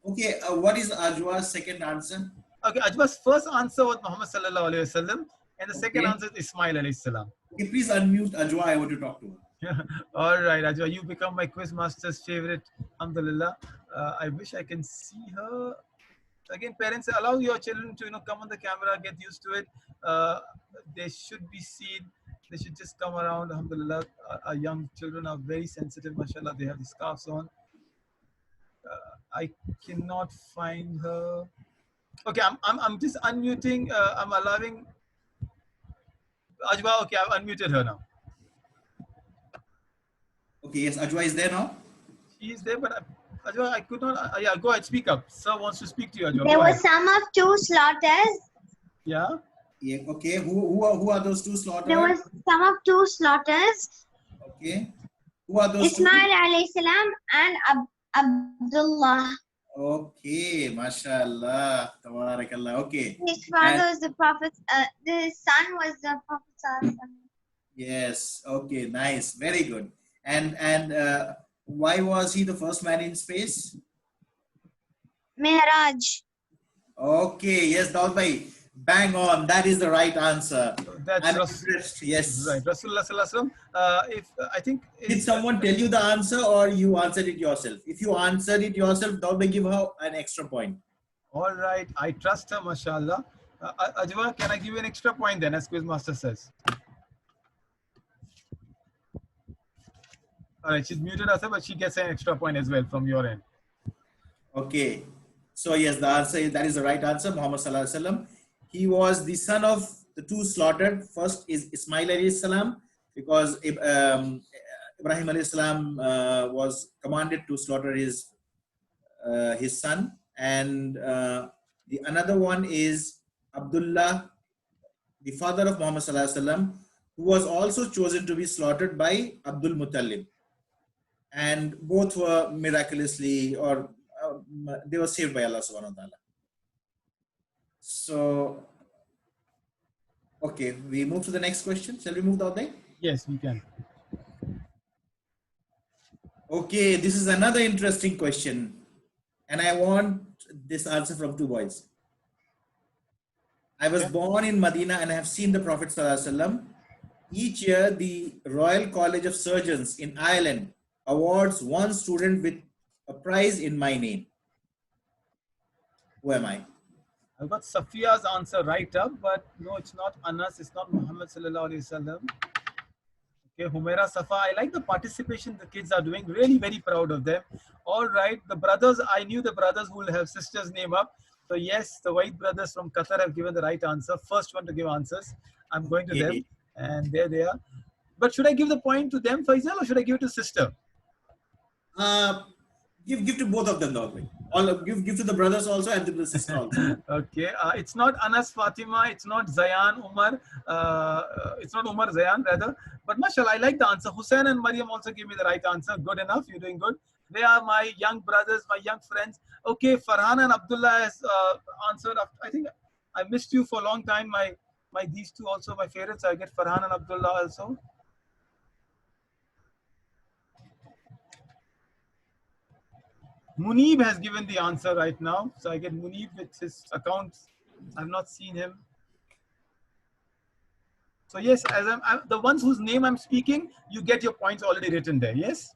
Okay, what is Ajwa's second answer? Okay, Ajwa's first answer was Muhammad sallallahu alaihi wasallam, and the second answer is Ismail alayhi salam. Okay, please unmute Ajwa. I want to talk to her. All right, Ajwa, you become my quiz master's favorite. Alhamdulillah. I wish I can see her. Again, parents, allow your children to come on the camera, get used to it. They should be seen. They should just come around. Alhamdulillah. Our young children are very sensitive. Mashallah, they have the scarves on. I cannot find her. Okay, I'm just unmuting. I'm allowing Ajwa. Okay, I've unmuted her now. Okay, yes, Ajwa is there now. She is there, but Ajwa, I could not. Yeah, go ahead, speak up. Sir wants to speak to you, Ajwa. There Go were ahead. some of two slaughters. Yeah. Yeah. Okay. Who are those two slaughters? There was some of two slaughters. Okay. Who are those Ismail two? alayhi salam and Abdullah. Okay, mashallah, tabarakallah. Okay. His father was the Prophet. His son was the Prophet. Yes. Okay. Nice. Very good. And why was he the first man in space? Mi'raj. Okay. Yes, Daud bhai. Bang on. That is the right answer. That's I'm Ras- impressed. Yes. right. Rasulullah sallallahu alaihi wasallam. I think. Did someone tell you the answer or you answered it yourself? If you answered it yourself, Daud bhai, give her an extra point. All right. I trust her, mashallah. Ajwa, can I give you an extra point then, as Quizmaster says? All right. She's muted herself, but she gets an extra point as well from your end. Okay. So yes, the answer is, that is the right answer. Muhammad sallallahu alaihi wasallam. He was the son of the two slaughtered. First is Ismail alayhi salam, because Ibrahim alayhi salam was commanded to slaughter his son, and the another one is Abdullah, the father of Muhammad sallallahu alaihi wasallam, who was also chosen to be slaughtered by Abdul Muttalib, and both were miraculously, or they were saved by Allah subhanahu wa ta'ala. So, okay, we move to the next question. Shall we move down there? Yes, we can. Okay, this is another interesting question, and I want this answer from two boys. I was born in Medina and I have seen the Prophet sallallahu alaihi wasallam. Each year, the Royal College of Surgeons in Ireland awards one student with a prize in my name. Who am I? I've got Safia's answer right up, but no, it's not Anas, it's not Muhammad sallallahu alaihi wasallam. Okay, Humaira Safa, I like the participation the kids are doing, really very proud of them. All right, the brothers, I knew the brothers who will have sisters' name up. So yes, the White brothers from Qatar have given the right answer. First one to give answers. I'm going to them, and there they are. But should I give the point to them, Faisal, or should I give it to sister? Give to both of them, though. Give to the brothers also and to the sister also. Okay, it's not Anas Fatima, it's not Zayan Umar, it's not Umar Zayan rather. But mashallah, I like the answer. Hussein and Maryam also gave me the right answer. Good enough, you're doing good. They are my young brothers, my young friends. Okay, Farhan and Abdullah has answered. I think I missed you for a long time. My these two also my favorites. I get Farhan and Abdullah also. Munib has given the answer right now. So I get Munib with his accounts. I've not seen him. So yes, as I'm the ones whose name I'm speaking, you get your points already written there. Yes.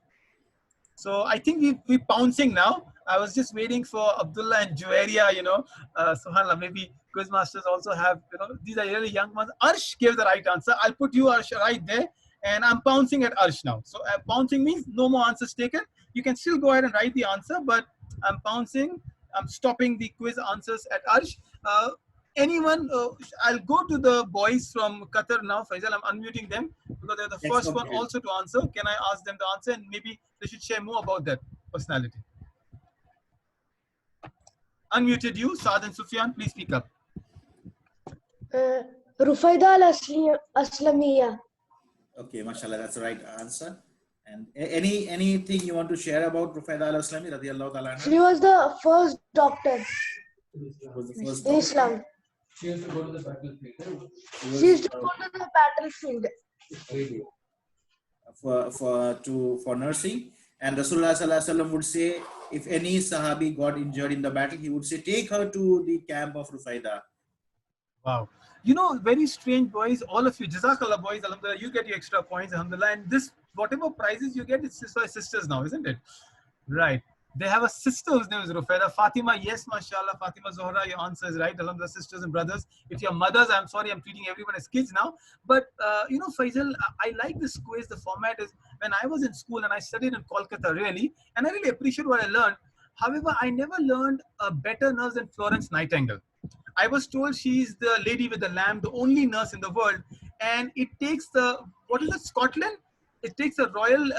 So I think we're pouncing now. I was just waiting for Abdullah and Juwaria, subhanAllah, maybe quizmasters also have, these are really young ones. Arsh gave the right answer. I'll put you, Arsh, right there. And I'm pouncing at Arsh now. So pouncing means no more answers taken. You can still go ahead and write the answer, but I'm pouncing. I'm stopping the quiz answers at Arsh. Anyone, I'll go to the boys from Qatar now. Faisal, I'm unmuting them because they're the Yes, first one okay. also to answer. Can I ask them the answer? And maybe they should share more about that personality. Unmuted you, Saad and Sufyan, please speak up. Rufaida al-Aslamiyya. Okay, mashallah, that's the right answer. And anything you want to share about Rufaida al-Aslami radiyallahu ta'ala anha? She was the first doctor Was the first in Islam. She used to go to the battlefield. She used to go to the battlefield for nursing. And Rasulullah sallallahu alaihi wasallam would say, if any Sahabi got injured in the battle, he would say, take her to the camp of Rufaida. Wow. Very strange, boys. All of you, Jazakallah, boys. Alhamdulillah, you get your extra points. Alhamdulillah. And this, whatever prizes you get, it's for sisters now, isn't it? Right. They have a sister whose name is Rufaida. Fatima, yes, mashallah. Fatima Zohra, your answer is right. Alhamdulillah, sisters and brothers. If you're mothers, I'm sorry, I'm treating everyone as kids now. But, Faisal, I like this quiz. The format is, when I was in school and I studied in Kolkata, really, and I really appreciate what I learned. However, I never learned a better nurse than Florence Nightingale. I was told she's the lady with the lamb, the only nurse in the world. And it takes Scotland? It takes the Royal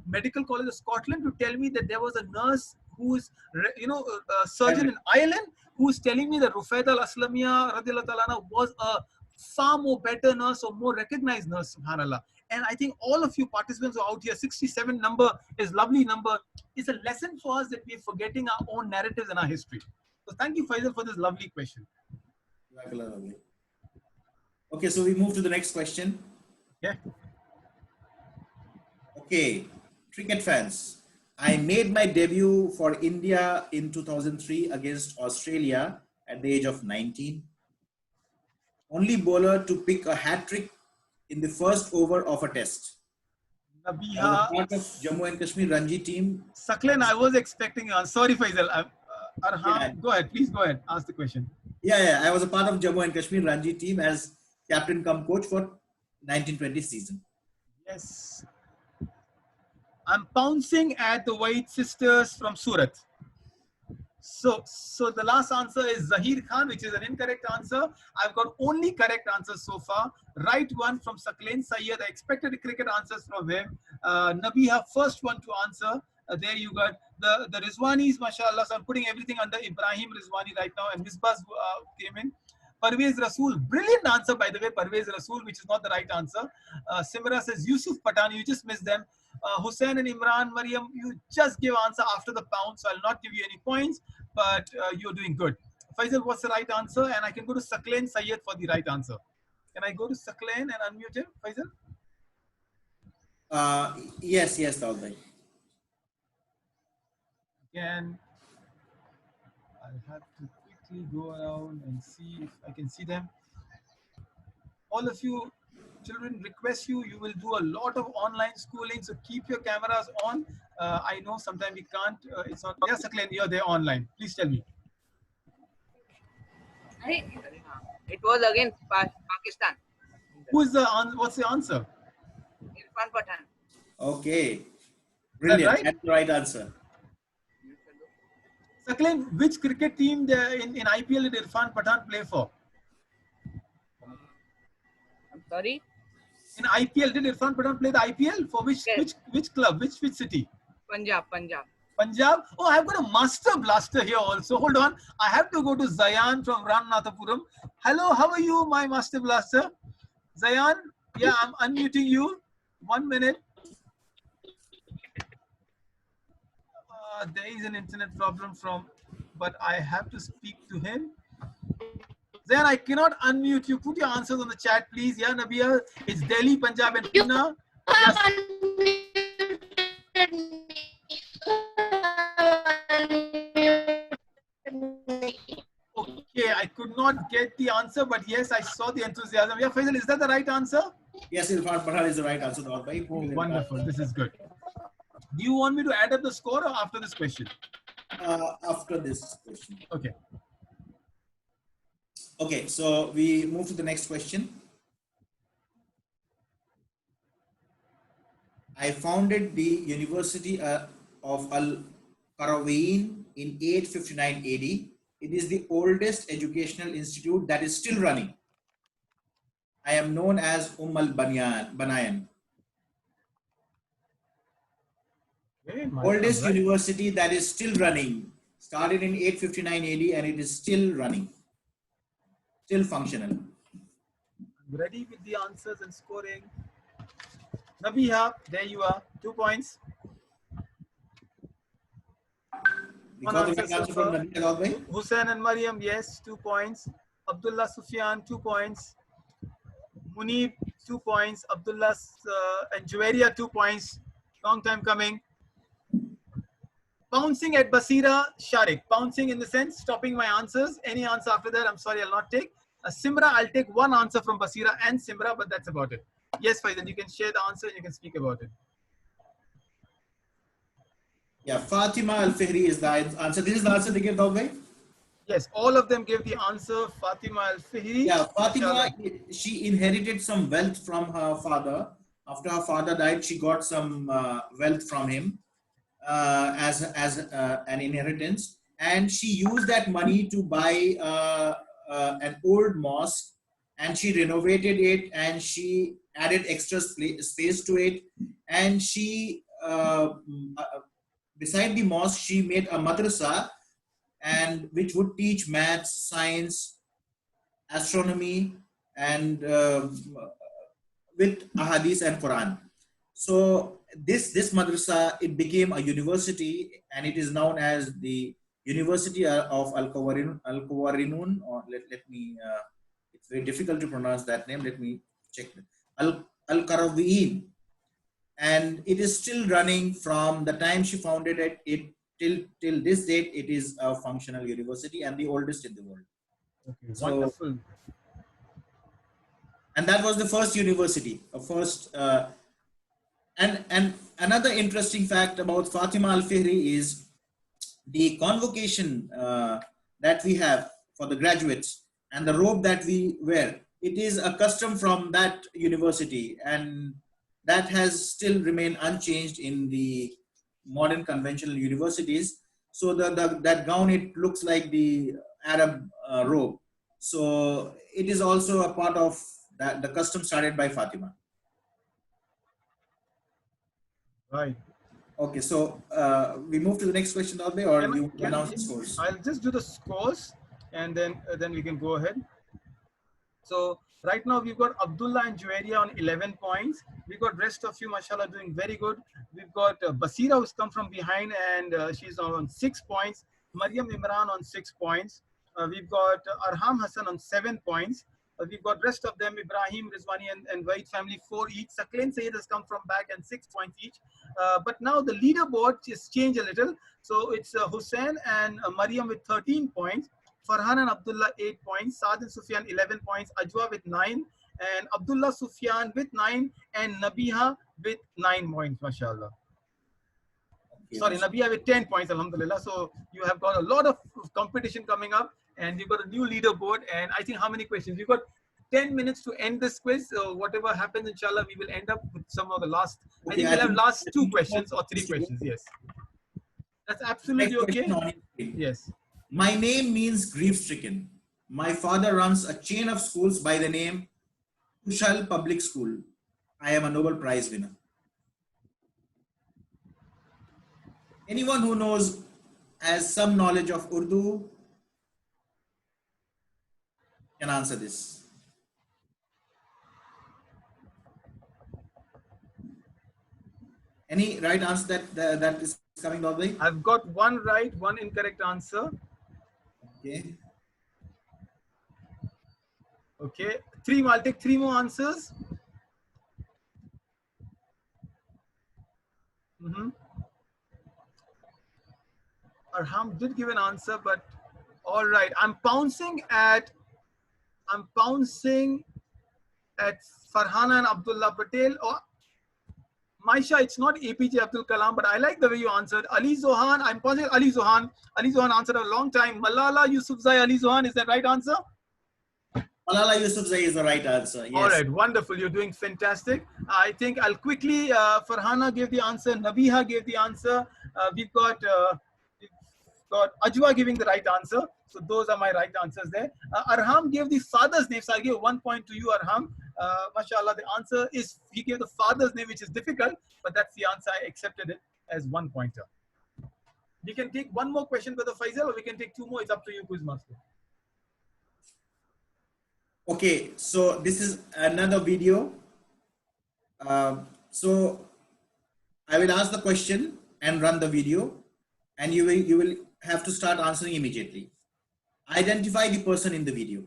Medical College of Scotland to tell me that there was a nurse who's, a surgeon in Ireland who's telling me that Rufaida al-Aslamiyya radiyallahu ta'ala was a far more better nurse or more recognized nurse, subhanAllah. And I think all of you participants who are out here, 67 number is lovely number. It's a lesson for us that we're forgetting our own narratives and our history. So thank you, Faisal, for this lovely question. Okay, so we move to the next question. Yeah. Okay, cricket fans. I made my debut for India in 2003 against Australia at the age of 19. Only bowler to pick a hat-trick in the first over of a test. Nabiha. I was part of Jammu and Kashmir Ranji team. Saklen, I was expecting you. Sorry, Faisal. Arham, go ahead. Please go ahead. Ask the question. Yeah. I was a part of Jammu and Kashmir Ranji team as captain cum coach for 1920 season. Yes. I'm pouncing at the White sisters from Surat. So the last answer is Zahir Khan, which is an incorrect answer. I've got only correct answers so far. Right one from Saklen Sayyed. I expected cricket answers from him. Nabiha, first one to answer. There you got the Rizwanis, mashallah. So I'm putting everything under Ibrahim Rizwani right now. And Misbah came in. Parvez Rasool, brilliant answer by the way, Parvez Rasool, which is not the right answer. Simra says Yusuf Pathan, you just missed them. Hussein and Imran, Mariam, you just give answer after the pound, so I'll not give you any points, but you're doing good. Faisal, what's the right answer? And I can go to Saklen Sayyed for the right answer. Can I go to Saklen and unmute him, Faisal? Yes, Dawood. Again, I'll have to quickly go around and see if I can see them. All of you children request you will do a lot of online schooling, so keep your cameras on. I know sometimes we can't, it's not. Yes, Saklen, you're there online. Please tell me. It was against Pakistan. Who's what's the answer? Irfan Pathan. Okay. Brilliant. Right? That's the right answer. Saklen, which cricket team in IPL did Irfan Pathan play for? I'm sorry? In IPL, did Irfan Pathan play the IPL? For which club? Which city? Punjab. Punjab? Oh, I've got a master blaster here also. Hold on. I have to go to Zayan from Ramnathapuram. Hello, how are you, my master blaster? Zayan? Yeah, I'm unmuting you. 1 minute. There is an internet problem but I have to speak to him. Then I cannot unmute you. Put your answers on the chat, please. Yeah, Nabia. It's Delhi, Punjab, and Pune. Plus, okay, I could not get the answer, but yes, I saw the enthusiasm. Yeah, Faisal, is that the right answer? Yes, Irfan Pathan is the right answer. Oh, wonderful. This is good. Do you want me to add up the score or after this question? After this question. Okay. Okay, so we move to the next question. I founded the University of Al-Qarawiyyin in 859 AD. It is the oldest educational institute that is still running. I am known as Banayan. Oldest university that is still running. Started in 859 AD and it is still running. Still functional. Ready with the answers and scoring. Nabiha, there you are. 2 points. Hussein and Mariam, yes, 2 points. Abdullah Sufyan, 2 points. Munib, 2 points. Abdullah and Juwaria, 2 points. Long time coming. Pouncing at Basira, Sharik. Pouncing in the sense, stopping my answers. Any answer after that, I'm sorry, I'll not take. Simra, I'll take one answer from Basira and Simra, but that's about it. Yes, Faizan, you can share the answer and you can speak about it. Yeah, Fatima Al-Fihri is the answer. This is the answer they gave, Dawbhai? Yes, all of them gave the answer. Fatima Al-Fihri. Yeah, Fatima, she inherited some wealth from her father. After her father died, she got some wealth from him as an inheritance. And she used that money to buy an old mosque, and she renovated it and she added extra space to it. And she, beside the mosque, she made a madrasa, and which would teach maths, science, astronomy, and with ahadith and Quran. So this madrasa, it became a university, and it is known as the University of Al-Qawarinun, or let me, it's very difficult to pronounce that name. Let me check. Al-Qarawiyyin. And it is still running from the time she founded it till this date. It is a functional university and the oldest in the world. Okay, so, wonderful. And that was the first university, and another interesting fact about Fatima Al-Fihri is the convocation that we have for the graduates and the robe that we wear. It is a custom from that university, and that has still remained unchanged in the modern conventional universities. So that gown, it looks like the Arab robe. So it is also a part of the custom started by Fatima. Right. Okay, so we move to the next question, Dalbe, or you announce the scores? I'll just do the scores and then we can go ahead. So right now we've got Abdullah and Juwaria on 11 points. We've got rest of you, mashallah, doing very good. We've got Basira, who's come from behind, and she's on 6 points. Mariam Imran on 6 points. We've got Arham Hassan on 7 points. We've got rest of them, Ibrahim, Rizwani, and Wahid family, 4 each. Saqlain Sayyid has come from back and 6 points each. But now the leaderboard is changed a little. So it's Hussein and Mariam with 13 points. Farhan and Abdullah 8 points. Saad and Sufyan 11 points. Ajwa with 9. And Abdullah Sufyan with 9. And Nabiha with 9 points, mashallah. Sorry, Nabiha with 10 points, alhamdulillah. So you have got a lot of competition coming up. And you've got a new leaderboard, and I think how many questions? You've got 10 minutes to end this quiz. So whatever happens, inshallah, we will end up with some of the last. I think we'll have last 2 questions or 3 questions. Yes, that's absolutely okay. Yes. My name means grief-stricken. My father runs a chain of schools by the name Kushal Public School. I am a Nobel Prize winner. Anyone who has some knowledge of Urdu can answer this. Any right answer that is coming our way? I've got 1 right, 1 incorrect answer. Okay. Okay, three more. I'll take three more answers. Arham did give an answer, but all right. I'm pouncing at Farhana and Abdullah Patel. Oh, Maisha, it's not APJ Abdul Kalam, but I like the way you answered. Ali Zohan, I'm pouncing at Ali Zohan. Ali Zohan answered a long time. Malala Yousafzai Ali Zohan, is that right answer? Malala Yousafzai is the right answer. Yes. All right, wonderful. You're doing fantastic. I think I'll quickly, Farhana gave the answer. Nabiha gave the answer. We've got Ajwa giving the right answer. So those are my right answers there. Arham gave the father's name. So I'll give 1 point to you, Arham. MashaAllah, the answer is, he gave the father's name, which is difficult, but that's the answer. I accepted it as 1 pointer. We can take one more question, Brother Faisal, or we can take two more. It's up to you, Quizmaster. Okay, so this is another video. So I will ask the question and run the video, and you will have to start answering immediately. Identify the person in the video.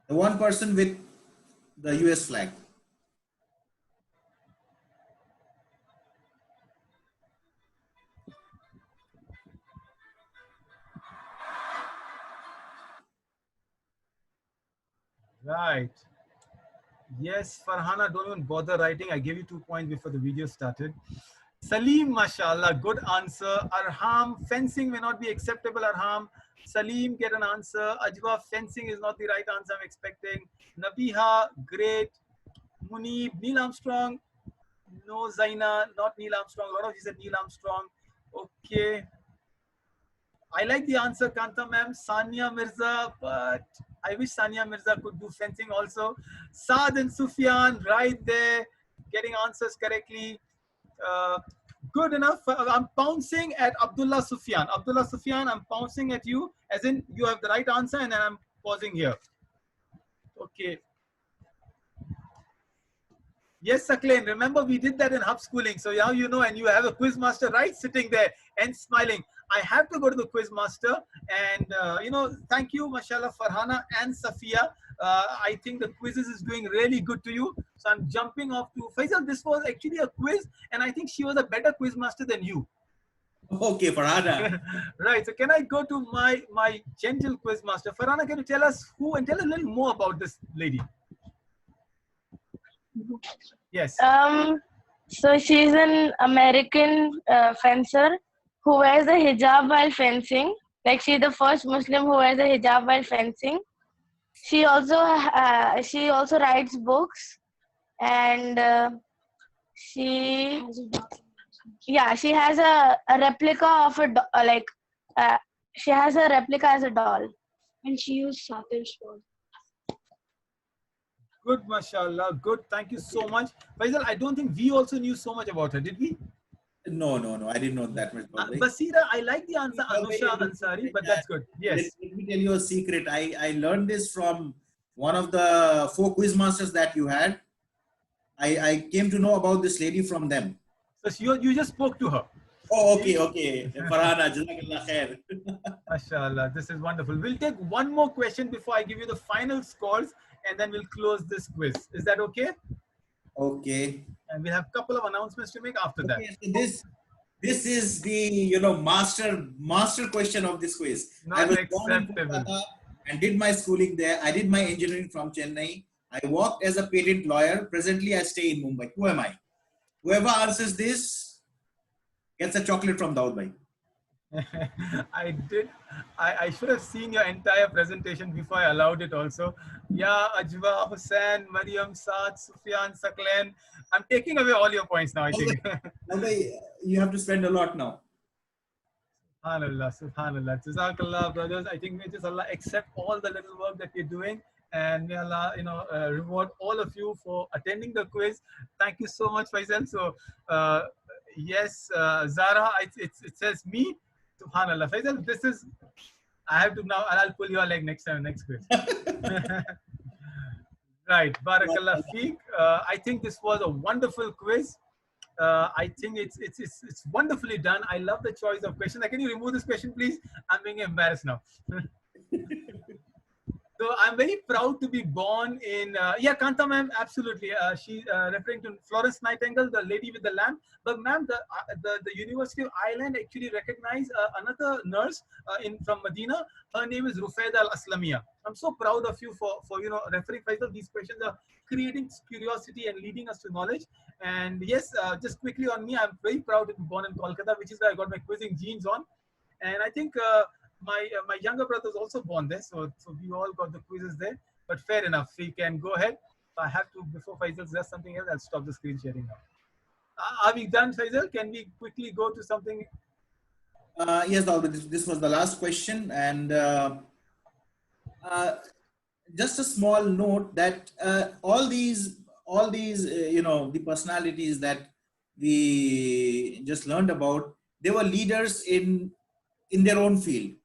The one person with the US flag. Right. Yes, Farhana, don't even bother writing. I gave you 2 points before the video started. Salim, mashallah, good answer. Arham, fencing may not be acceptable, Arham. Salim, get an answer. Ajwa, fencing is not the right answer I'm expecting. Nabiha, great. Munib, Neil Armstrong. No, Zaina, not Neil Armstrong. A lot of you said Neil Armstrong. Okay. I like the answer, Kanta ma'am. Sania Mirza, but I wish Sania Mirza could do fencing also. Saad and Sufyan, right there, getting answers correctly. Good enough. I'm pouncing at Abdullah Sufyan. Abdullah Sufyan, I'm pouncing at you, as in you have the right answer, and then I'm pausing here. Okay. Yes, Sakleen, remember we did that in hub schooling. So now you know, and you have a quiz master right sitting there and smiling. I have to go to the quiz master, and you know, thank you, mashallah, Farhana and Safia. I think the quizzes is doing really good to you. So I'm jumping off to Faisal. This was actually a quiz, and I think she was a better quiz master than you. Okay, Farhana. Right. So can I go to my gentle quiz master? Farhana, can you tell us who, and tell a little more about this lady? Yes. So she's an American fencer who wears a hijab while fencing. Like, she's the first Muslim who wears a hijab while fencing. She also writes books, and she has a replica of a she has a replica as a doll, and she used Satir's sword. Good, mashallah. Good. Thank you so much. Faisal, I don't think we also knew so much about her, did we? No. I didn't know that much. Basira, I like the answer, Anusha Ansari, but that's good. Yes. Let me tell you a secret. I learned this from one of the 4 quiz masters that you had. I came to know about this lady from them. So you just spoke to her. Oh, okay. Farhana, jazakallah khair. Mashallah, this is wonderful. We'll take one more question before I give you the final scores, and then we'll close this quiz. Is that okay? Okay. And we'll have a couple of announcements to make after that. So this is the master question of this quiz. I was born in Kolkata and did my schooling there. I did my engineering from Chennai. I worked as a patent lawyer. Presently, I stay in Mumbai. Who am I? Whoever answers this gets a chocolate from Daud bhai. I should have seen your entire presentation before I allowed it also. Yeah, Ajwa, Hussain, Mariam, Saad, Sufyan, Sakleen. I'm taking away all your points now, I think. Okay, you have to spend a lot now. Subhanallah. Jazakallah, brothers. I think may just Allah accept all the little work that we're doing. And may Allah, reward all of you for attending the quiz. Thank you so much, Faisal. So, yes, Zara, it says me. Subhanallah. Faisal, this is, I have to now, I'll pull your leg next time, next quiz. Right. Barakallah Feek. I think this was a wonderful quiz. I think it's wonderfully done. I love the choice of questions. Can you remove this question, please? I'm being embarrassed now. So I'm very proud to be born in, yeah, Kanta ma'am, absolutely. She referring to Florence Nightingale, the lady with the lamp. But ma'am, the University of Ireland actually recognized another nurse from Medina. Her name is Rufaida Al-Aslamia. I'm so proud of you for referring. Faisal, these questions are creating curiosity and leading us to knowledge. And yes, just quickly on me, I'm very proud to be born in Kolkata, which is where I got my quizzing genes on. And I think my younger brother was also born there, so we all got the quizzes there. But fair enough, we can go ahead. I have to, before Faisal says something else, I'll stop the screen sharing now. Are we done, Faisal? Can we quickly go to something? Yes, this was the last question, and just a small note that all these the personalities that we just learned about, they were leaders in their own field.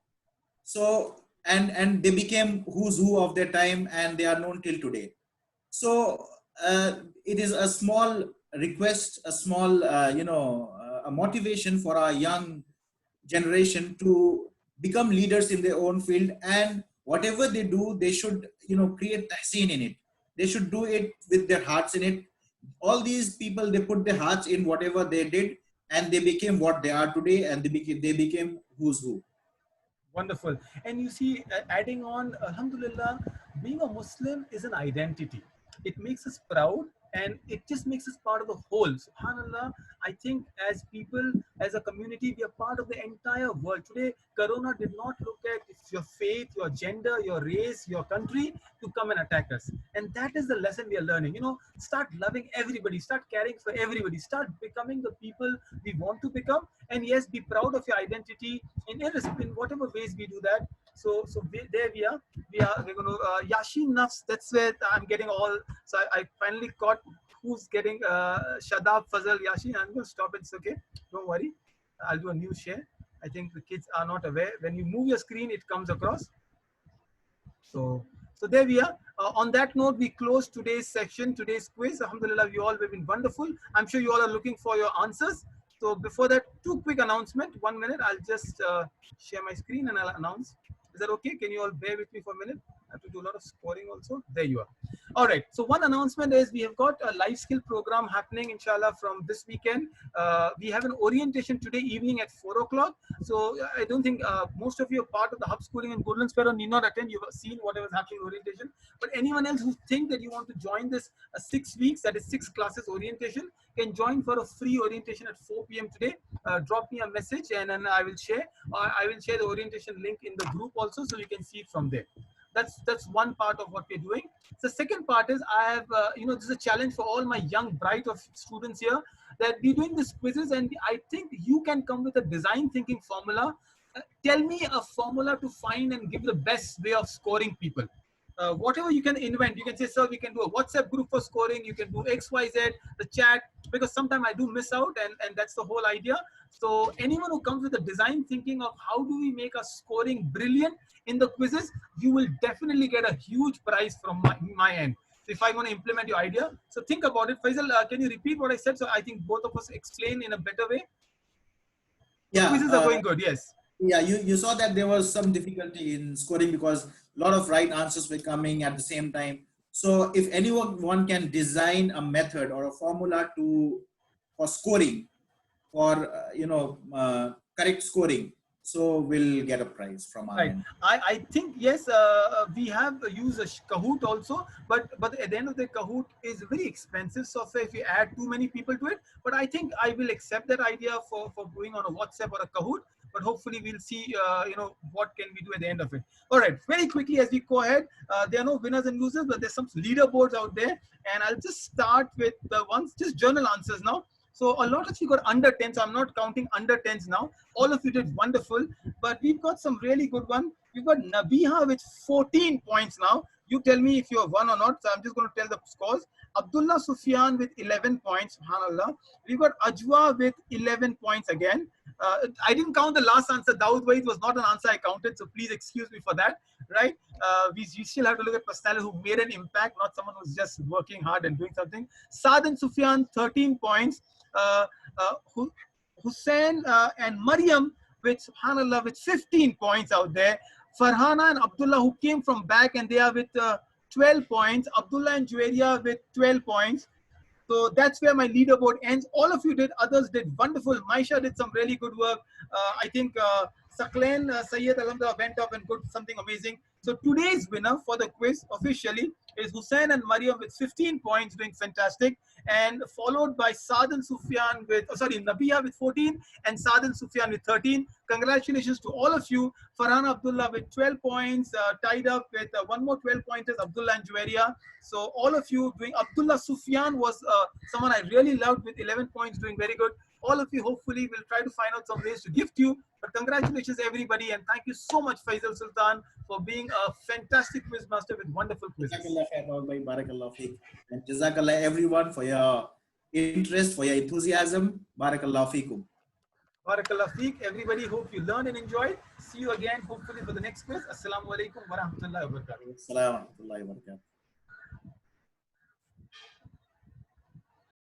So and they became who's who of their time, and they are known till today. So it is a small request, a small a motivation for our young generation to become leaders in their own field, and whatever they do, they should create tahseen in it. They should do it with their hearts in it. All these people, they put their hearts in whatever they did, and they became what they are today, and they became who's who. Wonderful. And you see, adding on, alhamdulillah, being a Muslim is an identity. It makes us proud, and it just makes us part of the whole. SubhanAllah, I think as people, as a community, we are part of the entire world. Today, Corona did not look at your faith, your gender, your race, your country to come and attack us. And that is the lesson we are learning. Start loving everybody, start caring for everybody, start becoming the people we want to become. And yes, be proud of your identity in whatever ways we do that. So there we are. We're going to Yashin Nafs. That's where I'm getting all. So I finally caught who's getting Shadab Fazal Yashin. I'm going to stop it. It's okay. Don't worry. I'll do a new share. I think the kids are not aware. When you move your screen, it comes across. So there we are. On that note, we close today's section, today's quiz. Alhamdulillah, you all have been wonderful. I'm sure you all are looking for your answers. So before that, two quick announcements. 1 minute. I'll just share my screen and I'll announce. Is that okay? Can you all bear with me for a minute? I have to do a lot of scoring also. There you are. All right. So one announcement is we have got a life skill program happening, inshallah, from this weekend. We have an orientation today evening at 4 o'clock. So I don't think most of you are part of the hub schooling in Goodlands Sparrow need not attend. You've seen whatever is happening in orientation. But anyone else who think that you want to join this 6 weeks, that is 6 classes orientation, can join for a free orientation at 4 p.m. today. Drop me a message and then I will share. I will share the orientation link in the group also, so you can see it from there. That's one part of what we're doing. The second part is I have, this is a challenge for all my young, bright of students here, that we're doing these quizzes, and I think you can come with a design thinking formula. Tell me a formula to find and give the best way of scoring people. Whatever you can invent, you can say, sir, we can do a WhatsApp group for scoring, you can do XYZ, the chat, because sometimes I do miss out, and that's the whole idea. So anyone who comes with a design thinking of how do we make our scoring brilliant in the quizzes, you will definitely get a huge prize from my end. So if I want to implement your idea, so think about it. Faisal, can you repeat what I said? So I think both of us explain in a better way. Yeah, quizzes are going good, yes. Yeah, you saw that there was some difficulty in scoring because a lot of right answers were coming at the same time. So if anyone can design a method or a formula for scoring, for correct scoring, so we'll get a prize from our end. I think yes, we have used a Kahoot also, but at the end of the Kahoot is very expensive software if you add too many people to it. But I think I will accept that idea for doing on a WhatsApp or a Kahoot. But hopefully we'll see what can we do at the end of it. All right, very quickly as we go ahead, there are no winners and losers, but there's some leaderboards out there, and I'll just start with the ones, just journal answers now. So a lot of you got under 10, so I'm not counting under 10s now. All of you did wonderful, but we've got some really good one. We've got Nabiha with 14 points now. You tell me if you have won or not. So I'm just going to tell the scores. Abdullah Sufyan with 11 points, subhanallah. We've got Ajwa with 11 points again. I didn't count the last answer. Dawood Waid was not an answer I counted, so please excuse me for that, right? We still have to look at personality who made an impact, not someone who's just working hard and doing something. Saad and Sufyan, 13 points. Hussein and Mariam with, subhanallah, with 15 points out there. Farhana and Abdullah, who came from back, and they are with 12 points. Abdullah and Juwairiya with 12 points. So that's where my leaderboard ends. All of you did, others did wonderful. Maisha did some really good work. I think Sakleen Sayyed Alhamdulillah went up and did something amazing. So today's winner for the quiz officially is Hussein and Mariam with 15 points, doing fantastic, and followed by Saad and Sufyan with, Nabiha with 14 and Saad and Sufyan with 13. Congratulations to all of you. Farhan Abdullah with 12 points, tied up with one more 12 pointers, Abdullah and Juwairiya. So all of you doing, Abdullah Sufyan was someone I really loved with 11 points, doing very good. All of you hopefully will try to find out some ways to gift you. But congratulations everybody, and thank you so much Faisal Sultan for being a fantastic quiz master with wonderful quizzes. Jazakallah khair, Bhai. Barakallah feek. And Jazakallah everyone for your interest, for your enthusiasm. Barakallah feekum. Barakallah feek. Everybody, hope you learned and enjoyed. See you again hopefully for the next quiz. Assalamu alaikum wa rahmatullahi wa barakatuh. Assalamu alaikum wa rahmatullahi wa barakatuh.